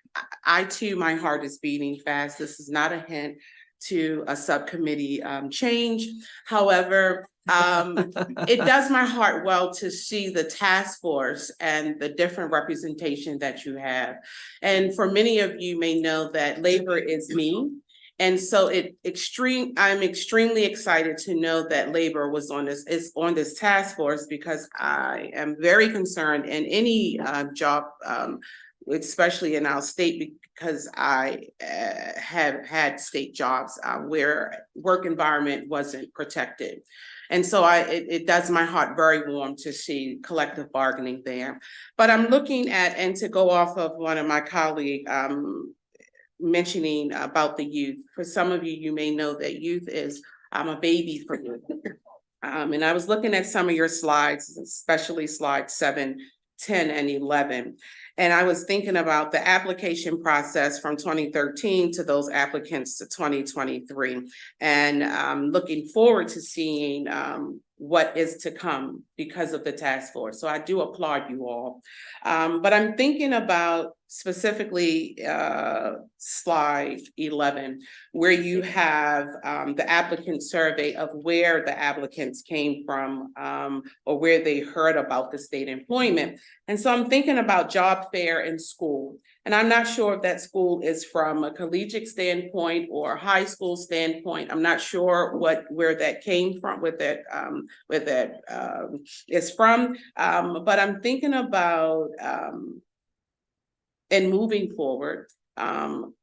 I too, my heart is beating fast. This is not a hint to a subcommittee change. However, it does my heart well to see the task force and the different representation that you have. And for many of you may know that labor is me. And so I'm extremely excited to know that labor is on this task force, because I am very concerned in any job, especially in our state, because I have had state jobs where work environment wasn't protected. And so it does my heart very warm to see collective bargaining there. But I'm looking at, and to go off of one of my colleagues mentioning about the youth. For some of you, you may know that youth is a baby for you. And I was looking at some of your slides, especially slides 7, 10, and 11. And I was thinking about the application process from 2013 to those applicants to 2023, and looking forward to seeing what is to come because of the task force. So I do applaud you all. But I'm thinking about specifically slide 11, where you have the applicant survey of where the applicants came from, or where they heard about the state employment. And so I'm thinking about job fair in school. And I'm not sure if that school is from a collegiate standpoint or a high school standpoint. I'm not sure where that came from, where that is from. But I'm thinking about and moving forward, and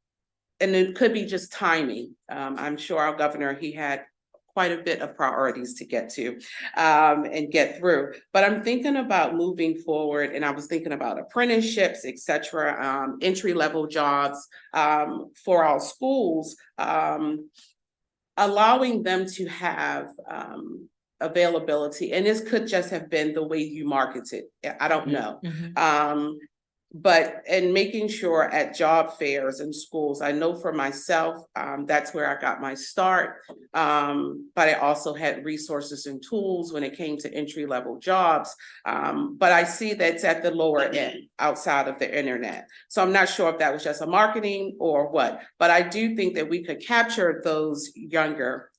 it could be just timing. I'm sure our governor, he had quite a bit of priorities to get to and get through. But I'm thinking about moving forward, and I was thinking about apprenticeships, et cetera, entry-level jobs for our schools, allowing them to have availability. And this could just have been the way you market it. I don't know. But and making sure at job fairs and schools, I know for myself, that's where I got my start. But I also had resources and tools when it came to entry-level jobs. But I see that's at the lower end outside of the internet. So I'm not sure if that was just a marketing or what, but I do think that we could capture those younger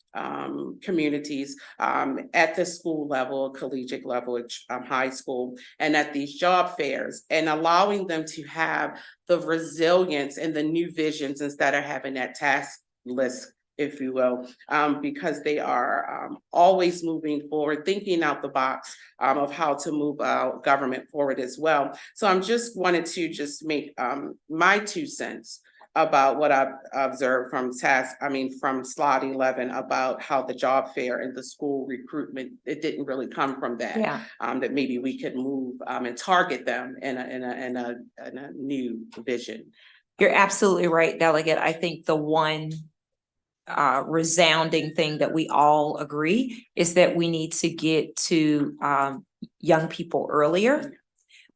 communities at the school level, collegiate level, high school, and at these job fairs, and allowing them to have the resilience and the new visions instead of having that task list, if you will, because they are always moving forward, thinking out the box of how to move our government forward as well. So I'm just wanted to just make my 2 cents about what I've observed from from slide 11 about how the job fair and the school recruitment, it didn't really come from that. Yeah. That maybe we could move and target them in a new vision. You're absolutely right, Delegate. I think the one resounding thing that we all agree is that we need to get to young people earlier.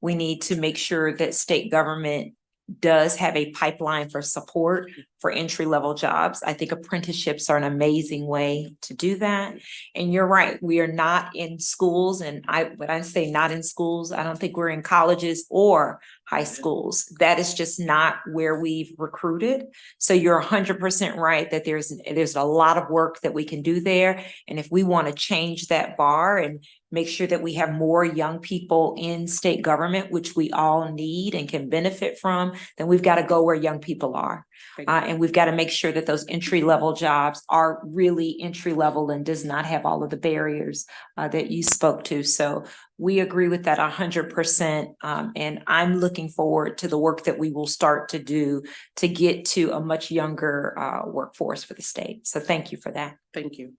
We need to make sure that state government does have a pipeline for support for entry-level jobs. I think apprenticeships are an amazing way to do that. And you're right, we are not in schools, and when I say not in schools, I don't think we're in colleges or high schools. That is just not where we've recruited. So you're 100% right that there's a lot of work that we can do there. And if we want to change that bar and make sure that we have more young people in state government, which we all need and can benefit from, then we've got to go where young people are. And we've got to make sure that those entry-level jobs are really entry-level and does not have all of the barriers that you spoke to. So we agree with that 100%. And I'm looking forward to the work that we will start to do to get to a much younger workforce for the state. So thank you for that. Thank you.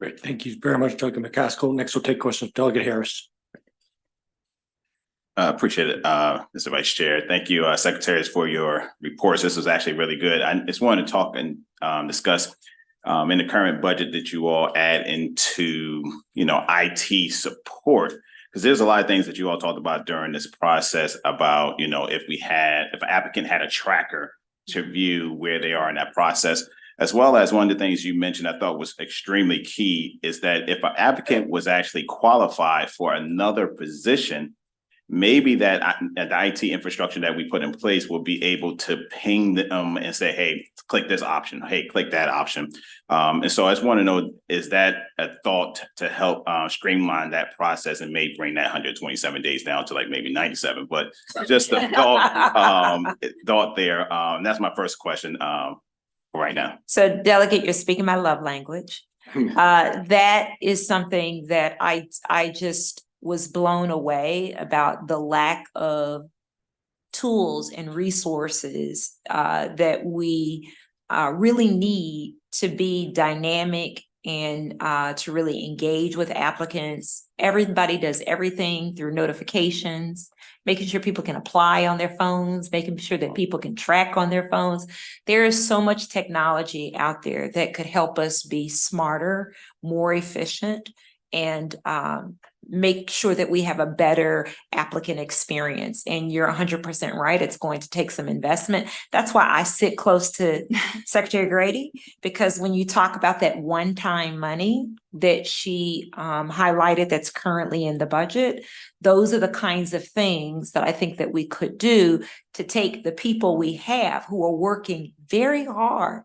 Great. Thank you very much, Delegate McCaskill. Next, we'll take questions. Delegate Harris. Appreciate it, Mr. Vice Chair. Thank you, secretaries, for your reports. This was actually really good. I just wanted to talk and discuss in the current budget that you all add into, IT support, because there's a lot of things that you all talked about during this process about, if an applicant had a tracker to view where they are in that process, as well as one of the things you mentioned I thought was extremely key is that if an applicant was actually qualified for another position, maybe that the IT infrastructure that we put in place will be able to ping them and say, hey, click this option. Hey, click that option. And so I just want to know, is that a thought to help streamline that process and may bring that 127 days down to like maybe 97, but just a thought there. That's my first question right now. So Delegate, you're speaking my love language. That is something that I just was blown away about, the lack of tools and resources that we really need to be dynamic and to really engage with applicants. Everybody does everything through notifications, making sure people can apply on their phones, making sure that people can track on their phones. There is so much technology out there that could help us be smarter, more efficient, and make sure that we have a better applicant experience. And you're 100% right. It's going to take some investment. That's why I sit close to Secretary Grady, because when you talk about that one-time money that she highlighted that's currently in the budget, those are the kinds of things that I think that we could do to take the people we have who are working very hard.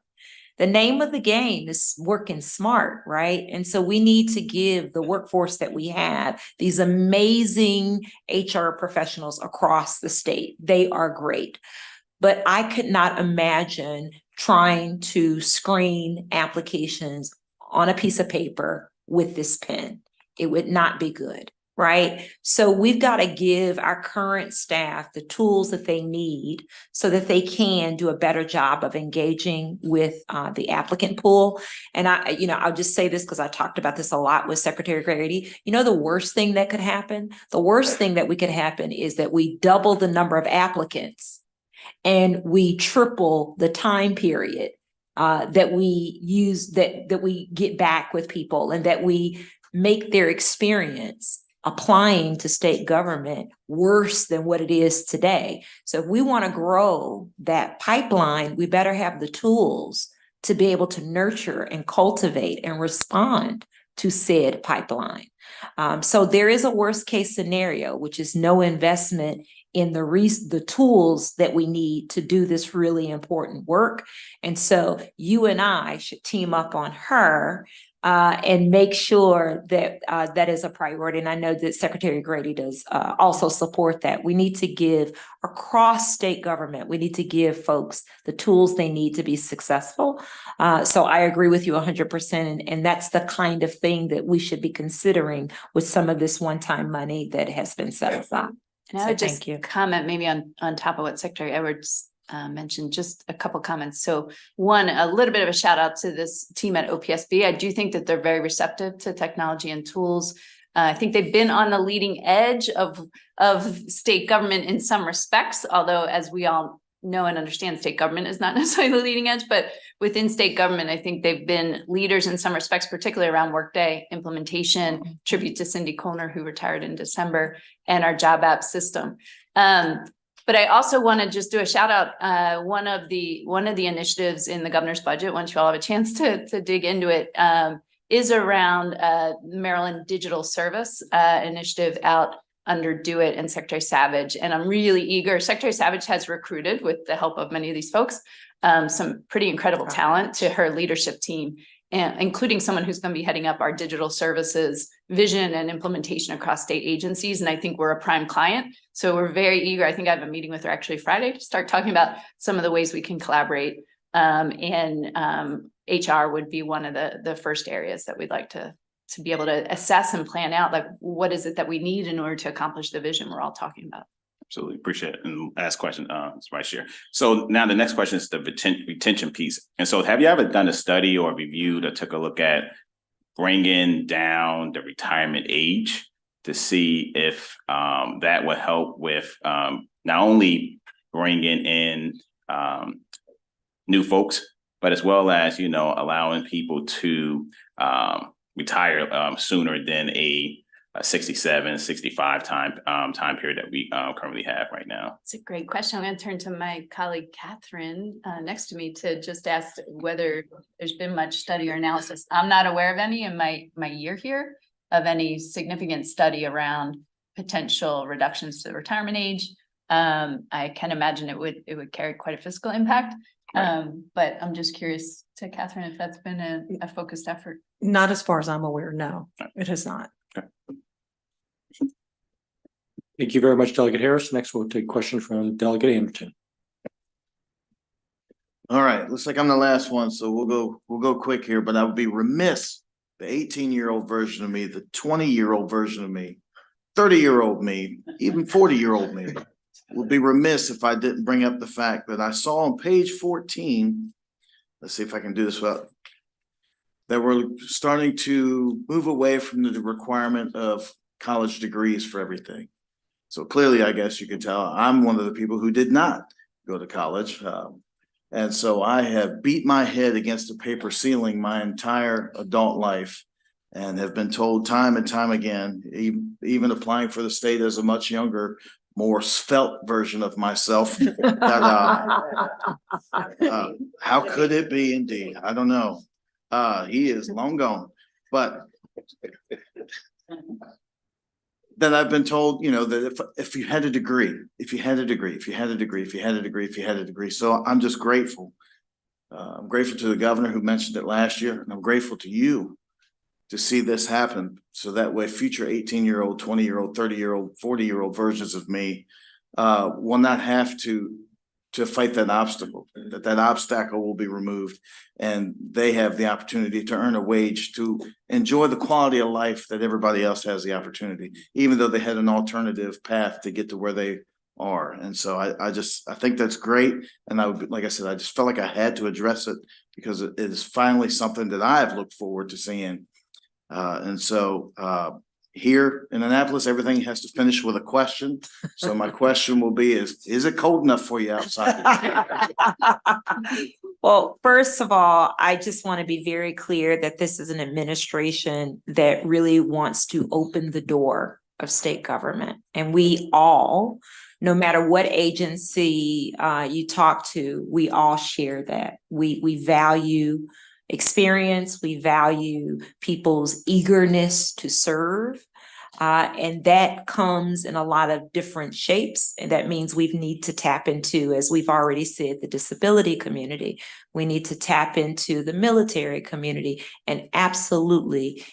The name of the game is working smart, right? And so we need to give the workforce that we have these amazing HR professionals across the state. They are great. But I could not imagine trying to screen applications on a piece of paper with this pen. It would not be good. Right? So we've got to give our current staff the tools that they need so that they can do a better job of engaging with the applicant pool. And I'll just say this because I talked about this a lot with Secretary Grady. The worst thing that could happen, the worst thing that we could happen is that we double the number of applicants and we triple the time period that we use, that we get back with people, and that we make their experience applying to state government worse than what it is today. So if we want to grow that pipeline, we better have the tools to be able to nurture and cultivate and respond to said pipeline. So there is a worst case scenario, which is no investment in the tools that we need to do this really important work. And so you and I should team up on her and make sure that that is a priority. And I know that Secretary Grady does also support that. We need to give across state government, we need to give folks the tools they need to be successful. So I agree with you 100%. And that's the kind of thing that we should be considering with some of this one-time money that has been set aside. And I would just comment maybe on top of what Secretary Edwards mentioned, just a couple comments. So one, a little bit of a shout out to this team at OPSB. I do think that they're very receptive to technology and tools. I think they've been on the leading edge of state government in some respects, although as we all know and understand state government is not necessarily the leading edge, but within state government, I think they've been leaders in some respects, particularly around Workday implementation, tribute to Cindy Colner, who retired in December, and our job app system. But I also want to just do a shout out. One of the initiatives in the governor's budget, once you all have a chance to dig into it, is around Maryland Digital Service initiative out under Do It and Secretary Savage. And I'm really eager. Secretary Savage has recruited, with the help of many of these folks, some pretty incredible talent to her leadership team, and including someone who's going to be heading up our digital services vision and implementation across state agencies. And I think we're a prime client. So we're very eager. I think I have a meeting with her actually Friday to start talking about some of the ways we can collaborate. HR would be one of the first areas that we'd like to be able to assess and plan out, like, what is it that we need in order to accomplish the vision we're all talking about. Absolutely, appreciate it. And last question, Mr. Vice Chair. So now the next question is the retention piece. And so have you ever done a study or reviewed or took a look at bringing down the retirement age to see if that would help with not only bringing in new folks, but as well as, allowing people to retire sooner than a 67, 65 time period that we currently have right now? It's a great question. I'm going to turn to my colleague Catherine next to me to just ask whether there's been much study or analysis. I'm not aware of any in my year here of any significant study around potential reductions to the retirement age. I can imagine it would carry quite a fiscal impact. But I'm just curious to Catherine if that's been a focused effort. Not as far as I'm aware, no, it has not. Thank you very much, Delegate Harris. Next, we'll take questions from Delegate Anderson. All right, looks like I'm the last one, so we'll go quick here, but I would be remiss, the 18-year-old version of me, the 20-year-old version of me, 30-year-old me, even 40-year-old me, would be remiss if I didn't bring up the fact that I saw on page 14, let's see if I can do this well, that we're starting to move away from the requirement of college degrees for everything. So clearly, I guess you can tell I'm one of the people who did not go to college. And so I have beat my head against a paper ceiling my entire adult life and have been told time and time again, even applying for the state as a much younger, more svelte version of myself, that how could it be indeed? I don't know. He is long gone, but then I've been told, that if you had a degree, so I'm just grateful. I'm grateful to the governor who mentioned it last year, and I'm grateful to you to see this happen. So that way future 18-year-old, 20-year-old, 30-year-old, 40-year-old versions of me will not have to fight that obstacle, that obstacle will be removed, and they have the opportunity to earn a wage to enjoy the quality of life that everybody else has the opportunity, even though they had an alternative path to get to where they are. And so I think that's great. And like I said, I just felt like I had to address it because it is finally something that I've looked forward to seeing. And so here in Annapolis, everything has to finish with a question. So my question will be is it cold enough for you outside? Well, first of all, I just want to be very clear that this is an administration that really wants to open the door of state government. And we all, no matter what agency you talk to, we all share that. We value experience, we value people's eagerness to serve. And that comes in a lot of different shapes. And that means we need to tap into, as we've already said, the disability community. We need to tap into the military community. And absolutely,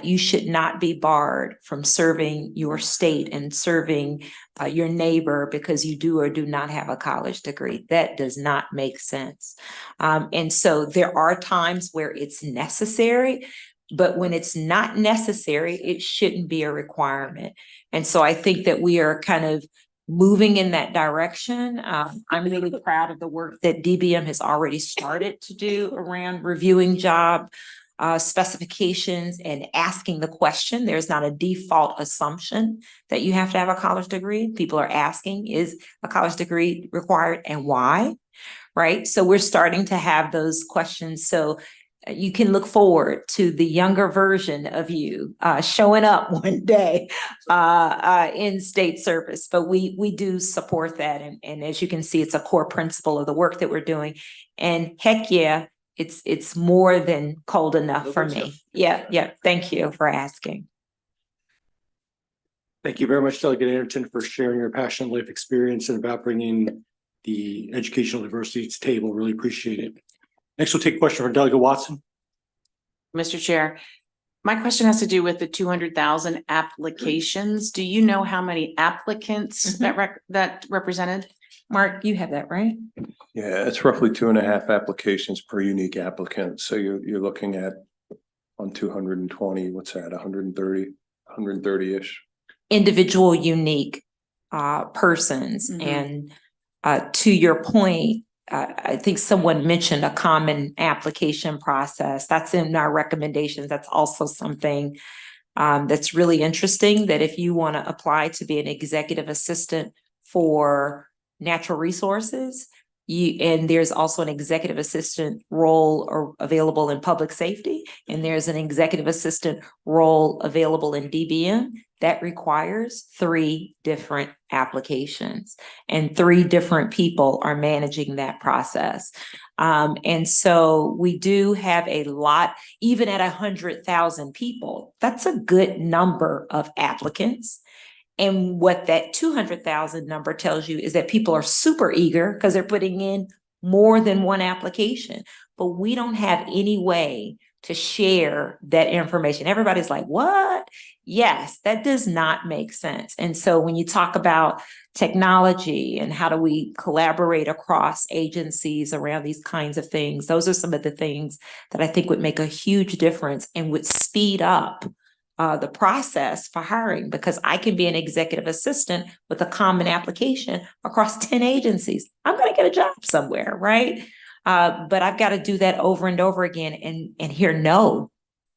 you should not be barred from serving your state and serving your neighbor because you do or do not have a college degree. That does not make sense. And so there are times where it's necessary. But when it's not necessary, it shouldn't be a requirement. And so I think that we are kind of moving in that direction. I'm really proud of the work that DBM has already started to do around reviewing job specifications and asking the question. There's not a default assumption that you have to have a college degree. People are asking, is a college degree required and why? Right? So we're starting to have those questions. So you can look forward to the younger version of you showing up one day in state service. But we do support that. And as you can see, it's a core principle of the work that we're doing. And heck yeah, it's more than cold enough for me. Yeah. Thank you for asking. Thank you very much, Delegate Anderson, for sharing your passionate life experience and about bringing the educational diversity to the table. Really appreciate it. Next, we'll take a question from Delegate Watson. Mr. Chair, my question has to do with the 200,000 applications. Do you know how many applicants that represented? Mark, you have that, right? Yeah, it's roughly 2.5 applications per unique applicant. So you're looking at on 220, what's that, 130-ish. Individual unique persons. And to your point, I think someone mentioned a common application process. That's in our recommendations. That's also something that's really interesting, that if you want to apply to be an executive assistant for natural resources, and there's also an executive assistant role available in public safety, and there's an executive assistant role available in DBM, that requires 3 different applications, and 3 different people are managing that process. And so we do have a lot, even at 100,000 people, that's a good number of applicants. And what that 200,000 number tells you is that people are super eager because they're putting in more than one application, but we don't have any way to share that information. Everybody's like, what? Yes, that does not make sense. And so when you talk about technology and how do we collaborate across agencies around these kinds of things, those are some of the things that I think would make a huge difference and would speed up the process for hiring, because I can be an executive assistant with a common application across 10 agencies. I'm going to get a job somewhere, right? But I've got to do that over and over again and hear no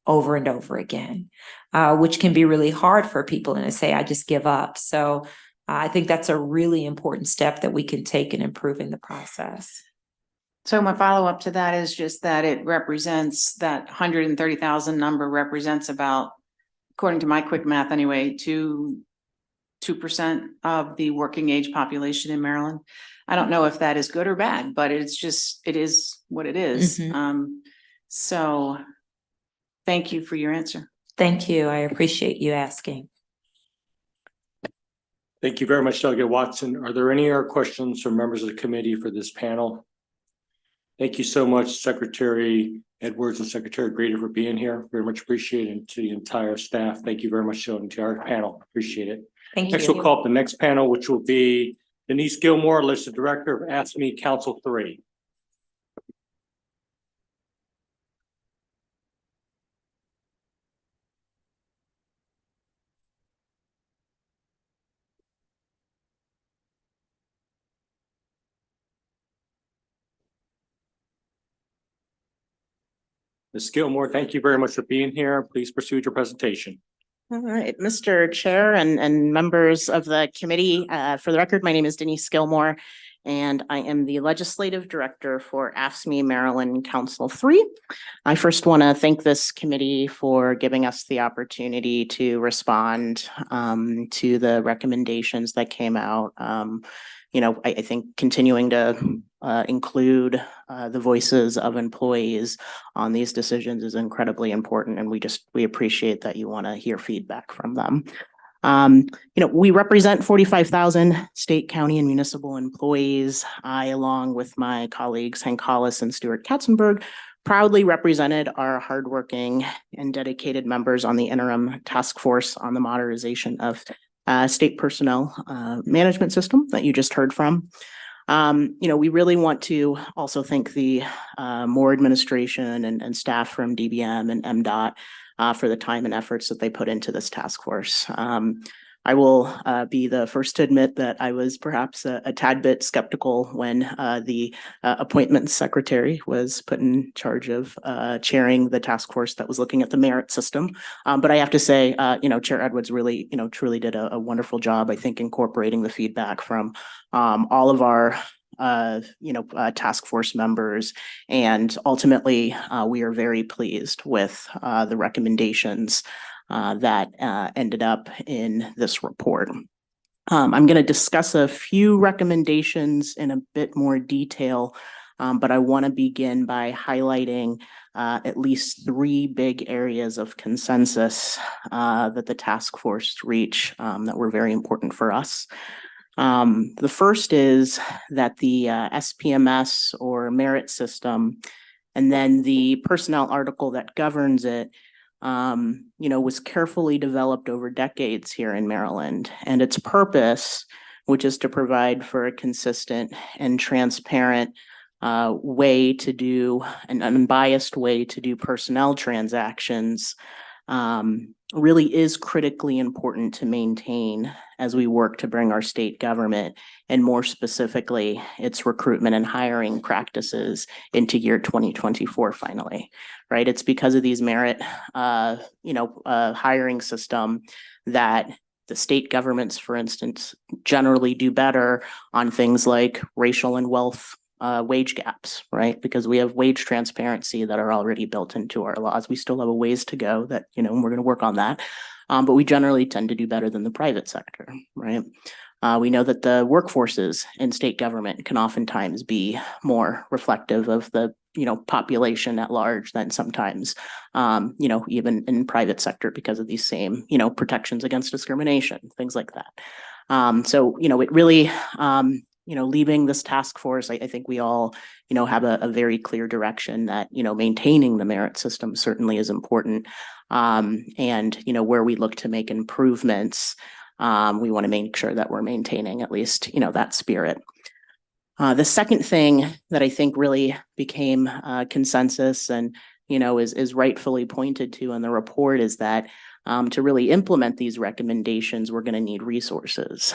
over and over again, which can be really hard for people, and to say, I just give up. So I think that's a really important step that we can take in improving the process. So my follow-up to that is just that it represents, that 130,000 number represents about, according to my quick math anyway, 2% of the working age population in Maryland. I don't know if that is good or bad, but it is what it is. So thank you for your answer. Thank you. I appreciate you asking. Thank you very much, Delegate Watson. Are there any other questions from members of the committee for this panel? Thank you so much, Secretary Edwards and Secretary Grady, for being here. Very much appreciated, and to the entire staff. Thank you very much, to our panel. Appreciate it. Thank Next, you. we'll call up the next panel, which will be Denise Gilmore, Listed Director of AFSCME Council 3. Ms. Gilmore, thank you very much for being here. Please proceed with your presentation. All right, Mr. Chair and members of the committee, for the record, my name is Denise Gilmore, and I am the Legislative Director for AFSCME Maryland Council 3. I first want to thank this committee for giving us the opportunity to respond to the recommendations that came out. I think continuing to include the voices of employees on these decisions is incredibly important, and we appreciate that you want to hear feedback from them. We represent 45,000 state, county, and municipal employees. I, along with my colleagues Hank Hollis and Stuart Katzenberg, proudly represented our hardworking and dedicated members on the interim task force on the modernization of state personnel management system that you just heard from. We really want to also thank the Moore administration and staff from DBM and MDOT for the time and efforts that they put into this task force. I will be the first to admit that I was perhaps a tad bit skeptical when the appointments secretary was put in charge of chairing the task force that was looking at the merit system. But I have to say, Chair Edwards really, truly did a wonderful job, I think, incorporating the feedback from all of our task force members. And ultimately, we are very pleased with the recommendations that ended up in this report. I'm going to discuss a few recommendations in a bit more detail, but I want to begin by highlighting at least 3 big areas of consensus that the task force reached that were very important for us. The first is that the SPMS or merit system, and then the personnel article that governs it, was carefully developed over decades here in Maryland. And its purpose, which is to provide for a consistent and transparent way to do, an unbiased way to do personnel transactions, really is critically important to maintain as we work to bring our state government, and more specifically, its recruitment and hiring practices into year 2024 finally, right? It's because of these merit, hiring system that the state governments, for instance, generally do better on things like racial and wealth wage gaps, right? Because we have wage transparency that are already built into our laws. We still have a ways to go that, we're going to work on that. But we generally tend to do better than the private sector, right? We know that the workforces in state government can oftentimes be more reflective of the, population at large than sometimes, even in private sector because of these same, protections against discrimination, things like that. So, it really, leaving this task force, I think we all, have a very clear direction that, maintaining the merit system certainly is important. And, where we look to make improvements, we want to make sure that we're maintaining at least, that spirit. The second thing that I think really became consensus and, is rightfully pointed to in the report is that to really implement these recommendations, we're going to need resources.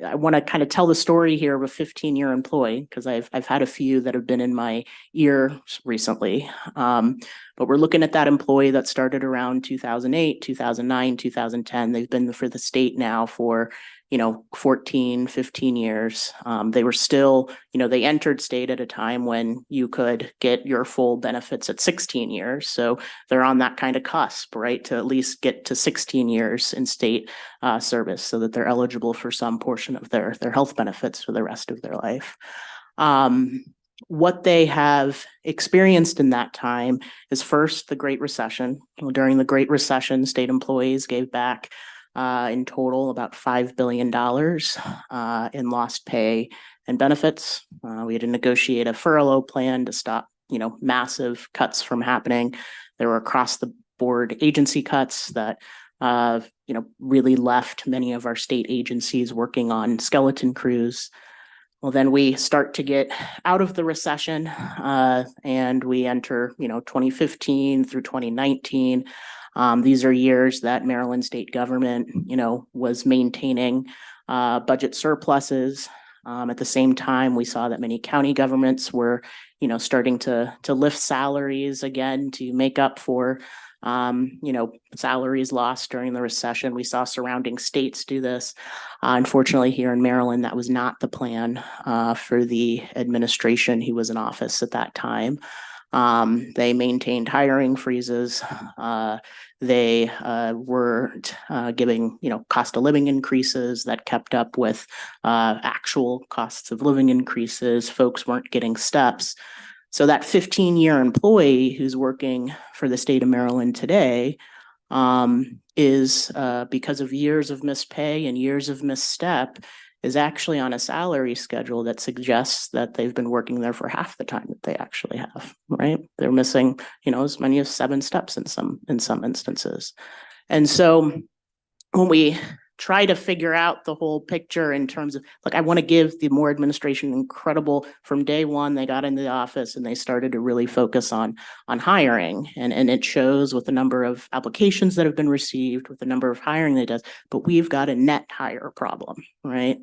I want to kind of tell the story here of a 15-year employee, because I've had a few that have been in my ear recently. But we're looking at that employee that started around 2008, 2009, 2010. They've been for the state now for 14, 15 years. They were still, they entered state at a time when you could get your full benefits at 16 years. So they're on that kind of cusp, right? To at least get to 16 years in state service so that they're eligible for some portion of their health benefits for the rest of their life. What they have experienced in that time is first the Great Recession. During the Great Recession, state employees gave back in total about $5 billion in lost pay and benefits. We had to negotiate a furlough plan to stop, massive cuts from happening. There were across the board agency cuts that, really left many of our state agencies working on skeleton crews. Well, then we start to get out of the recession and we enter, 2015 through 2019. These are years that Maryland state government, was maintaining budget surpluses. At the same time, we saw that many county governments were, starting to lift salaries again to make up for, salaries lost during the recession. We saw surrounding states do this. Unfortunately, here in Maryland, that was not the plan for the administration who was in office at that time. They maintained hiring freezes. They weren't giving, cost of living increases that kept up with actual costs of living increases. Folks weren't getting steps. So that 15-year employee who's working for the state of Maryland today is, because of years of missed pay and years of misstep, is actually on a salary schedule that suggests that they've been working there for half the time that they actually have, right? They're missing, as many as 7 steps in some instances. And so when we try to figure out the whole picture in terms of, like, I want to give the Moore administration incredible, from day one, they got into the office and they started to really focus on hiring. And it shows with the number of applications that have been received, with the number of hiring they does, but we've got a net hire problem, right?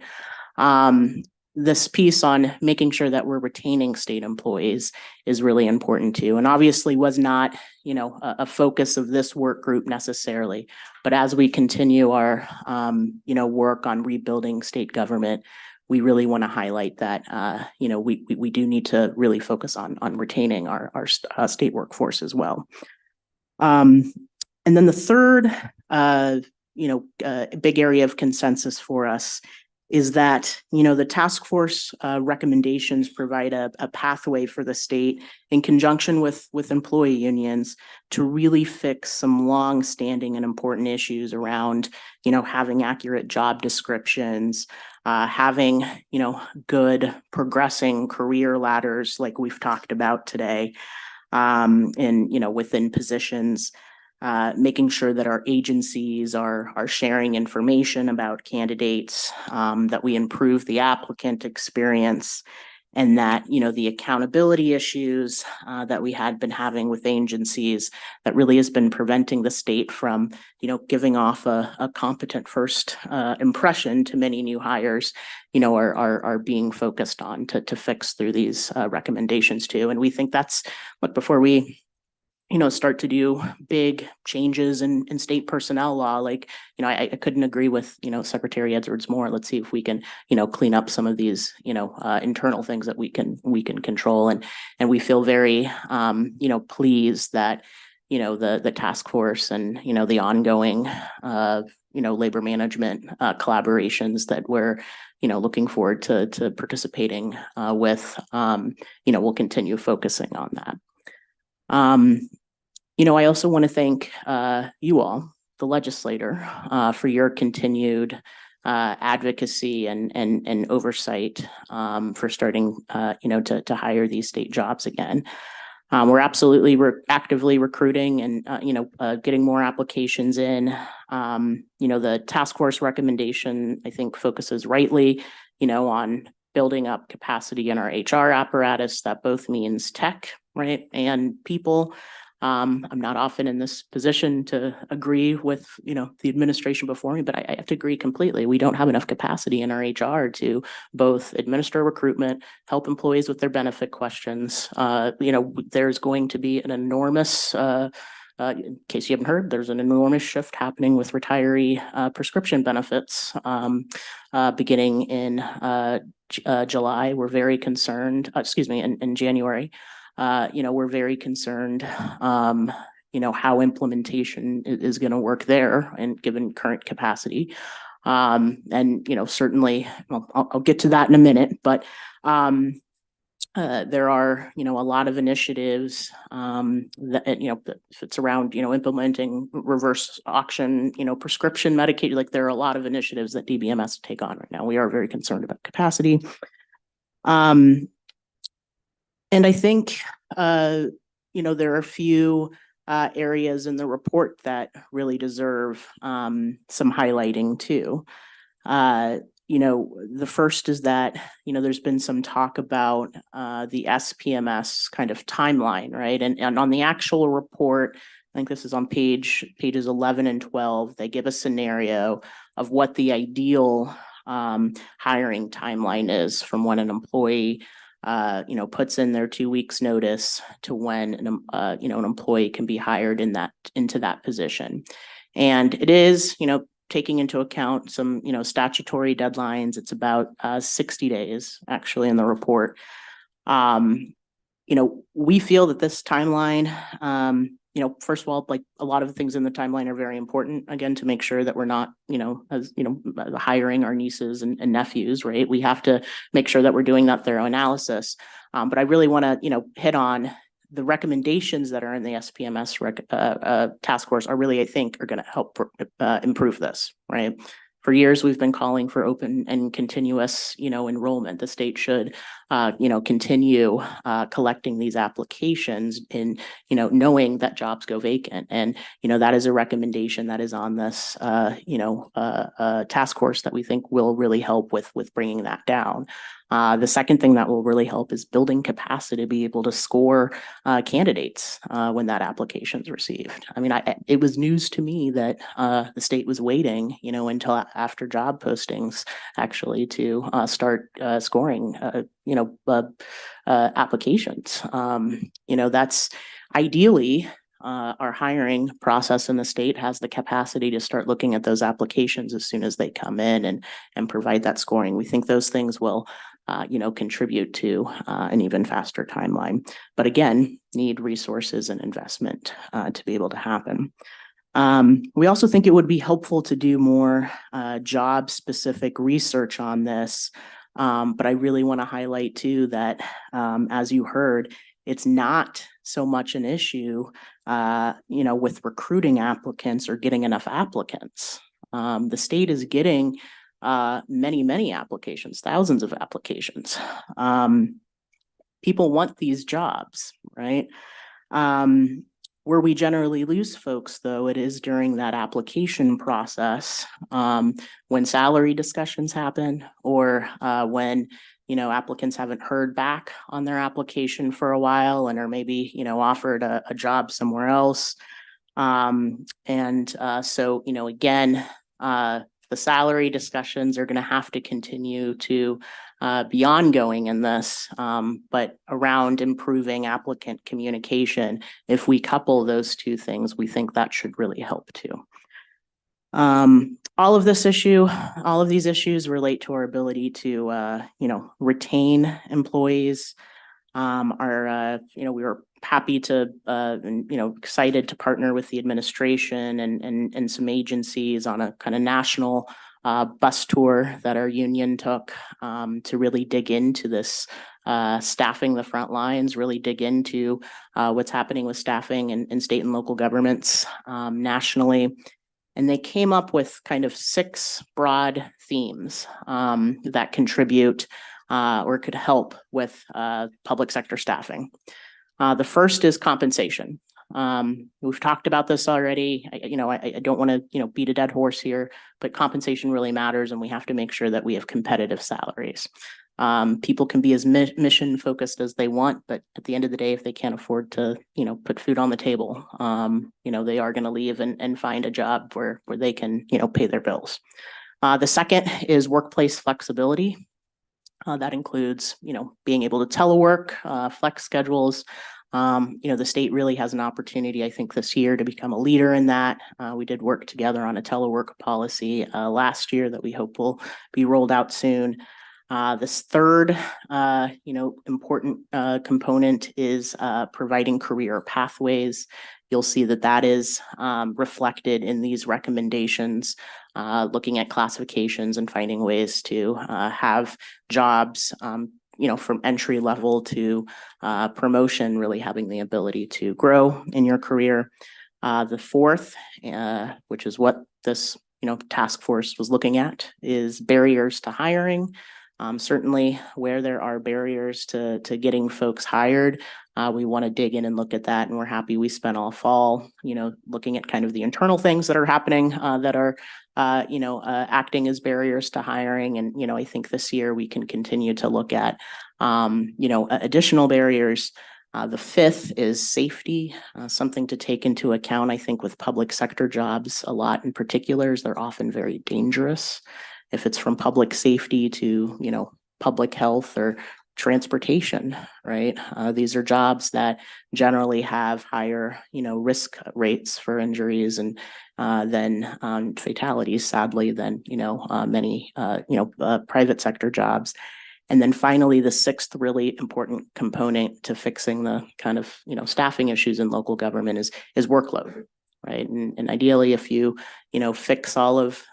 This piece on making sure that we're retaining state employees is really important too. And obviously was not, a focus of this work group necessarily, but as we continue our, work on rebuilding state government, we really want to highlight that, we do need to really focus on retaining our state workforce as well. And then the third, big area of consensus for us is that, the task force recommendations provide a pathway for the state in conjunction with employee unions to really fix some long-standing and important issues around, having accurate job descriptions, having, good progressing career ladders like we've talked about today, and, within positions. Making sure that our agencies are sharing information about candidates, that we improve the applicant experience, and that, the accountability issues that we had been having with agencies that really has been preventing the state from, giving off a competent first impression to many new hires, are being focused on to fix through these recommendations too. And we think that's, look, before we start to do big changes in state personnel law. Like, I couldn't agree with, Secretary Edwards more. Let's see if we can, clean up some of these, internal things that we can control. And we feel very, pleased that, the task force and, the ongoing, labor management collaborations that we're, looking forward to participating with, we'll continue focusing on that. I also want to thank you all, the legislator, for your continued advocacy and oversight for starting, to hire these state jobs again. We're absolutely actively recruiting and, getting more applications in. The task force recommendation, I think, focuses rightly, on building up capacity in our HR apparatus. That both means tech, right, and people. I'm not often in this position to agree with, the administration before me, but I have to agree completely. We don't have enough capacity in our HR to both administer recruitment, help employees with their benefit questions. There's going to be an enormous, in case you haven't heard, there's an enormous shift happening with retiree prescription benefits beginning in July. We're very concerned, in January. We're very concerned, how implementation is going to work there and given current capacity. And, certainly, I'll get to that in a minute, but there are, a lot of initiatives that, if it's around, implementing reverse auction, prescription Medicaid, like there are a lot of initiatives that DBM has to take on right now. We are very concerned about capacity. And I think, there are a few areas in the report that really deserve some highlighting too. The first is that, there's been some talk about the SPMS kind of timeline, right? And on the actual report, I think this is on pages 11 and 12, they give a scenario of what the ideal hiring timeline is from when an employee puts in their 2 weeks notice to when an employee can be hired into that position. And it is, taking into account some, statutory deadlines. It's about 60 days actually in the report. We feel that this timeline, first of all, like a lot of the things in the timeline are very important, again, to make sure that we're not, hiring our nieces and nephews, right? We have to make sure that we're doing that thorough analysis. But I really want to, hit on the recommendations that are in the SPMS task force are really, I think, are going to help improve this, right? For years, we've been calling for open and continuous, enrollment. The state should, continue collecting these applications in, knowing that jobs go vacant. And, that is a recommendation that is on this, task force that we think will really help with bringing that down. The second thing that will really help is building capacity to be able to score candidates when that application is received. I mean, it was news to me that the state was waiting, until after job postings actually to start scoring, applications. That's ideally our hiring process in the state has the capacity to start looking at those applications as soon as they come in and provide that scoring. We think those things will contribute to an even faster timeline. But again, need resources and investment to be able to happen. We also think it would be helpful to do more job-specific research on this. But I really want to highlight too that, as you heard, it's not so much an issue, with recruiting applicants or getting enough applicants. The state is getting many applications, thousands of applications. People want these jobs, right? Where we generally lose folks, though, it is during that application process, when salary discussions happen or when, applicants haven't heard back on their application for a while and are maybe, offered a job somewhere else. So, again, the salary discussions are going to have to continue to be ongoing in this, but around improving applicant communication, if we couple those two things, we think that should really help too. All of these issues relate to our ability to, retain employees. We were happy to, excited to partner with the administration and some agencies on a kind of national bus tour that our union took to really dig into this staffing the front lines, really dig into what's happening with staffing in state and local governments nationally. And they came up with kind of 6 broad themes that contribute or could help with public sector staffing. The first is compensation. We've talked about this already. I don't want to, beat a dead horse here, but compensation really matters, and we have to make sure that we have competitive salaries. People can be as mission focused as they want, but at the end of the day, if they can't afford to, put food on the table, they are going to leave and find a job where they can, pay their bills. The second is workplace flexibility. That includes, being able to telework, flex schedules. The state really has an opportunity, I think, this year to become a leader in that. We did work together on a telework policy last year that we hope will be rolled out soon. This third, important component is providing career pathways. You'll see that is reflected in these recommendations, looking at classifications and finding ways to have jobs, from entry level to promotion, really having the ability to grow in your career. The fourth, which is what this, task force was looking at, is barriers to hiring. Certainly where there are barriers to getting folks hired, we want to dig in and look at that. And we're happy we spent all fall, looking at kind of the internal things that are happening that are, acting as barriers to hiring. And, I think this year we can continue to look at, additional barriers. The fifth is safety, something to take into account, I think, with public sector jobs a lot in particular, is they're often very dangerous. If it's from public safety to, public health or transportation, right? These are jobs that generally have higher, risk rates for injuries and than fatalities, sadly, than, many, private sector jobs. And then finally, the sixth really important component to fixing the kind of, staffing issues in local government is workload, right? And ideally, if you, fix all of,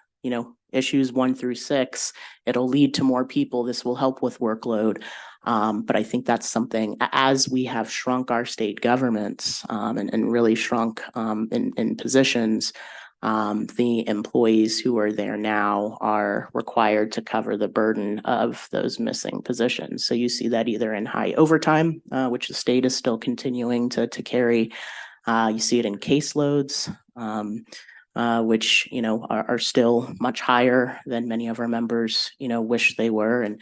issues 1 through 6, it'll lead to more people. This will help with workload. But I think that's something, as we have shrunk our state governments and really shrunk in positions, the employees who are there now are required to cover the burden of those missing positions. So you see that either in high overtime, which the state is still continuing to carry. You see it in caseloads, which, are still much higher than many of our members, wish they were. And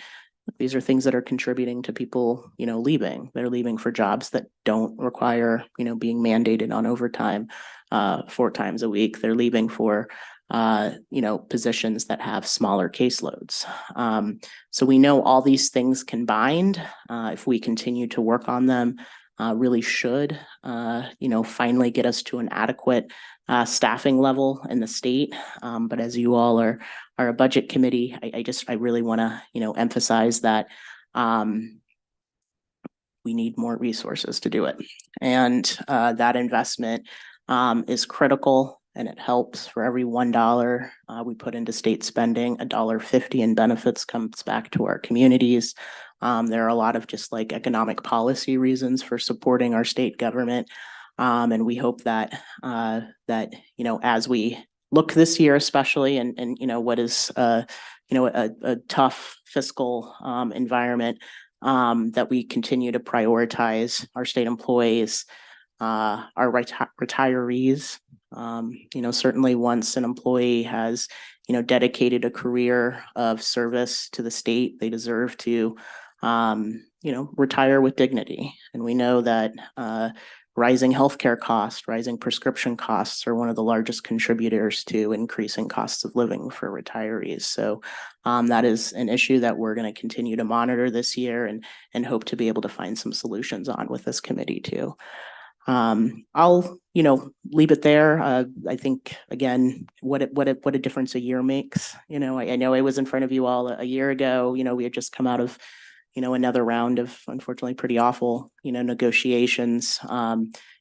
these are things that are contributing to people, leaving. They're leaving for jobs that don't require, being mandated on overtime 4 times a week. They're leaving for, positions that have smaller caseloads. So we know all these things combined, if we continue to work on them, really should, finally get us to an adequate staffing level in the state. But as you all are a budget committee, I really want to, emphasize that we need more resources to do it. And that investment is critical, and it helps. For every $1 we put into state spending, $1.50 in benefits comes back to our communities. There are a lot of just like economic policy reasons for supporting our state government. And we hope that as we look this year, especially, and what is a tough fiscal environment, that we continue to prioritize our state employees, our retirees. Certainly once an employee has, dedicated a career of service to the state, they deserve to, retire with dignity. And we know that rising healthcare costs, rising prescription costs are one of the largest contributors to increasing costs of living for retirees. So that is an issue that we're going to continue to monitor this year, and hope to be able to find some solutions on with this committee too. I'll, leave it there. I think, again, what a difference a year makes. I know I was in front of you all a year ago. We had just come out of, another round of, unfortunately, pretty awful, negotiations.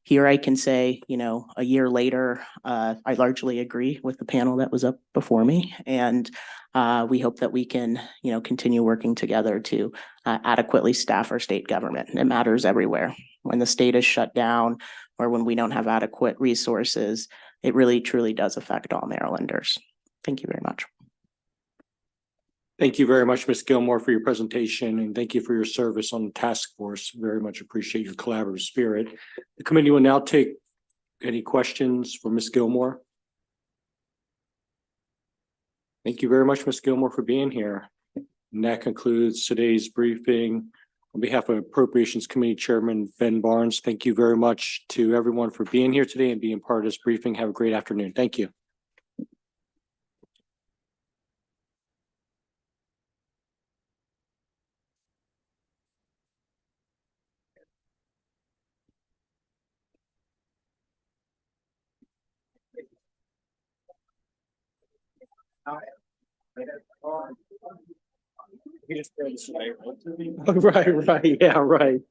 Here I can say, a year later, I largely agree with the panel that was up before me. And we hope that we can, continue working together to adequately staff our state government. It matters everywhere. When the state is shut down, or when we don't have adequate resources, it really, truly does affect all Marylanders. Thank you very much. Thank you very much, Ms. Gilmore, for your presentation, and thank you for your service on the task force. Very much appreciate your collaborative spirit. The committee will now take any questions for Ms. Gilmore. Thank you very much, Ms. Gilmore, for being here. And that concludes today's briefing. On behalf of Appropriations Committee Chairman Ben Barnes, thank you very much to everyone for being here today and being part of this briefing. Have a great afternoon. Thank you. Right, yeah, right.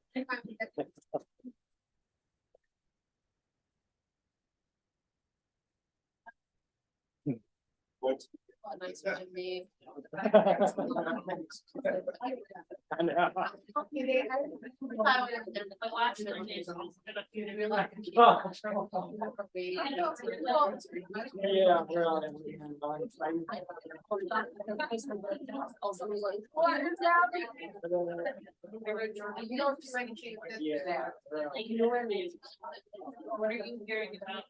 What are you hearing about?